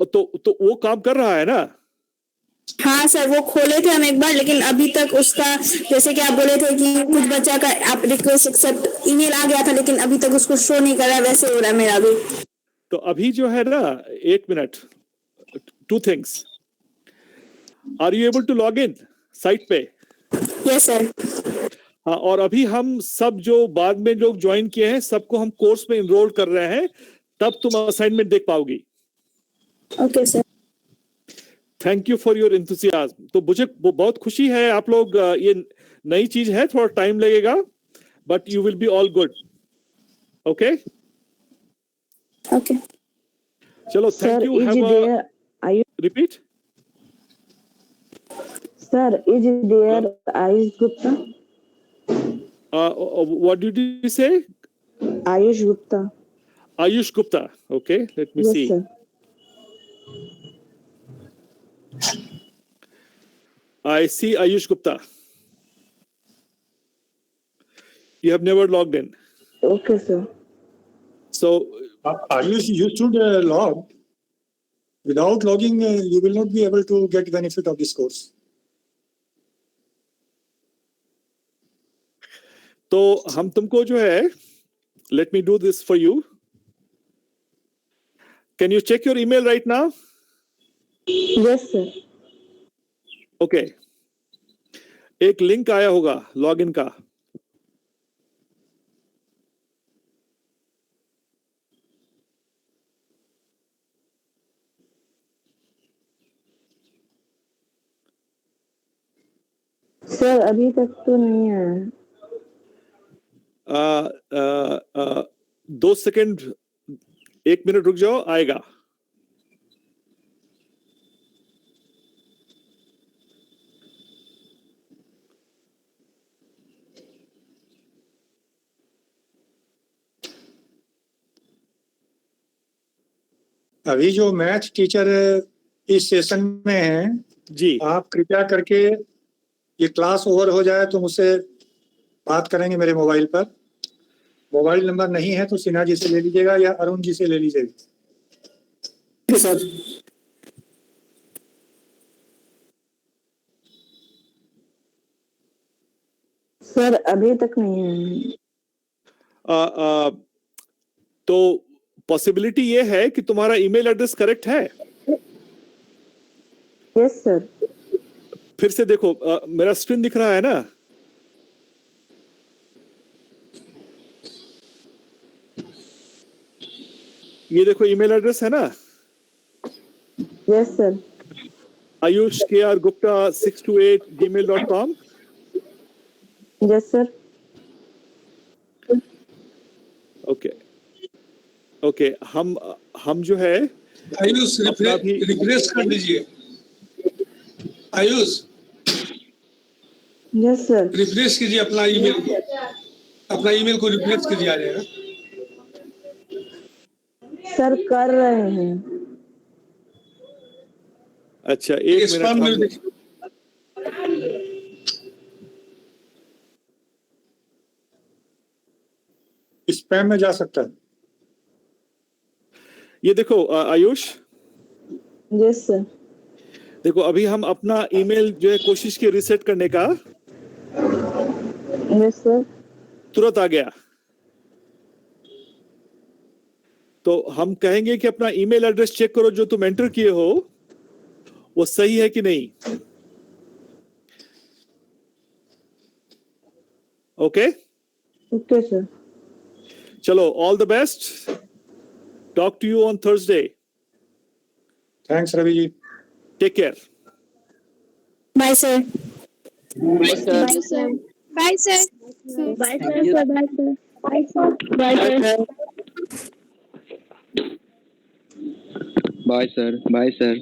Speaker 1: तो वो काम कर रहा है ना?
Speaker 2: हाँ सर, वो खोले थे हम एक बार, लेकिन अभी तक उसका, जैसे कि आप बोले थे कि कुछ बच्चा का आप रिक्वेस्ट एक्सेप्ट ईमेल आ गया था, लेकिन अभी तक उसको शो नहीं कर रहा, वैसे हो रहा है मेरा भी।
Speaker 1: तो अभी जो है ना, एक minute, 2 things, are you able to log in site पे?
Speaker 2: Yes sir.
Speaker 1: हाँ, और अभी हम सब जो बाद में लोग ज्वाइन किए हैं सबको हम कोर्स में इनरोल कर रहे हैं, तब तुम असाइनमेंट देख पाओगी।
Speaker 2: Okay sir.
Speaker 1: Thank you for your enthusiasm. तो मुझे बहुत खुशी है, आप लोग, ये नई चीज है, थोड़ा टाइम लगेगा, but you will be all good. Okay
Speaker 2: okay
Speaker 1: चलो, thank you. Repeat
Speaker 13: sir, is there Ayush Gupta?
Speaker 1: What did you say?
Speaker 13: Ayush Gupta.
Speaker 1: Ayush Gupta. Okay, let me
Speaker 13: Yes,
Speaker 1: see.
Speaker 13: sir.
Speaker 1: I see Ayush Gupta. You have never logged in.
Speaker 13: Okay, sir.
Speaker 1: So,
Speaker 5: Ayush, you should log. Without logging, you will not be able to get benefit of this course.
Speaker 1: तो हम तुमको जो है, let me do this for you. Can you check your email right now?
Speaker 13: Yes, sir.
Speaker 1: Okay. एक link आया होगा login का।
Speaker 13: Sir, अभी तक तो नहीं आया।
Speaker 1: 2 सेकंड, 1 मिनट रुक जाओ, आएगा।
Speaker 5: अभी जो मैथ टीचर इस सेशन में हैं
Speaker 1: जी,
Speaker 5: आप कृपया करके ये क्लास ओवर हो जाए तो मुझसे बात करेंगे मेरे मोबाइल पर। मोबाइल नंबर नहीं है तो सिन्हा जी से ले लीजिएगा या अरुण जी से ले लीजिएगा।
Speaker 11: सर,
Speaker 13: सर अभी तक नहीं है।
Speaker 1: तो पॉसिबिलिटी ये है कि तुम्हारा ईमेल एड्रेस करेक्ट है?
Speaker 13: Yes sir.
Speaker 1: फिर से देखो, मेरा स्क्रीन दिख रहा है ना? ये देखो ईमेल एड्रेस है ना?
Speaker 13: Yes sir.
Speaker 1: ayushkrgupta628@gmail.com।
Speaker 13: Yes sir.
Speaker 1: Okay okay, हम जो है
Speaker 12: आयुष रिफ्रेश कर दीजिए। Ayush
Speaker 13: yes sir.
Speaker 12: रिफ्रेश कीजिए अपना ईमेल को, रिफ्रेश कीजिए, आ जाएगा।
Speaker 13: सर कर रहे हैं।
Speaker 1: अच्छा, 1 मिनट।
Speaker 5: स्पैम में जा सकता है।
Speaker 1: ये देखो आयुष,
Speaker 13: यस सर।
Speaker 1: देखो अभी हम अपना ईमेल जो है कोशिश की रिसेट करने का,
Speaker 13: यस सर।
Speaker 1: तुरंत आ गया। तो हम कहेंगे कि अपना ईमेल एड्रेस चेक करो जो तुम एंटर किए हो वो सही है कि नहीं। Okay
Speaker 13: okay sir.
Speaker 1: चलो, all the best, talk to you on Thursday.
Speaker 5: Thanks Ravi ji.
Speaker 1: Take care.
Speaker 2: Bye sir.
Speaker 9: Bye sir.
Speaker 10: Bye sir. Bye sir.
Speaker 3: Bye sir. Bye sir. Bye sir.
Speaker 11: Bye sir.
Speaker 14: Bye, sir. Bye, sir.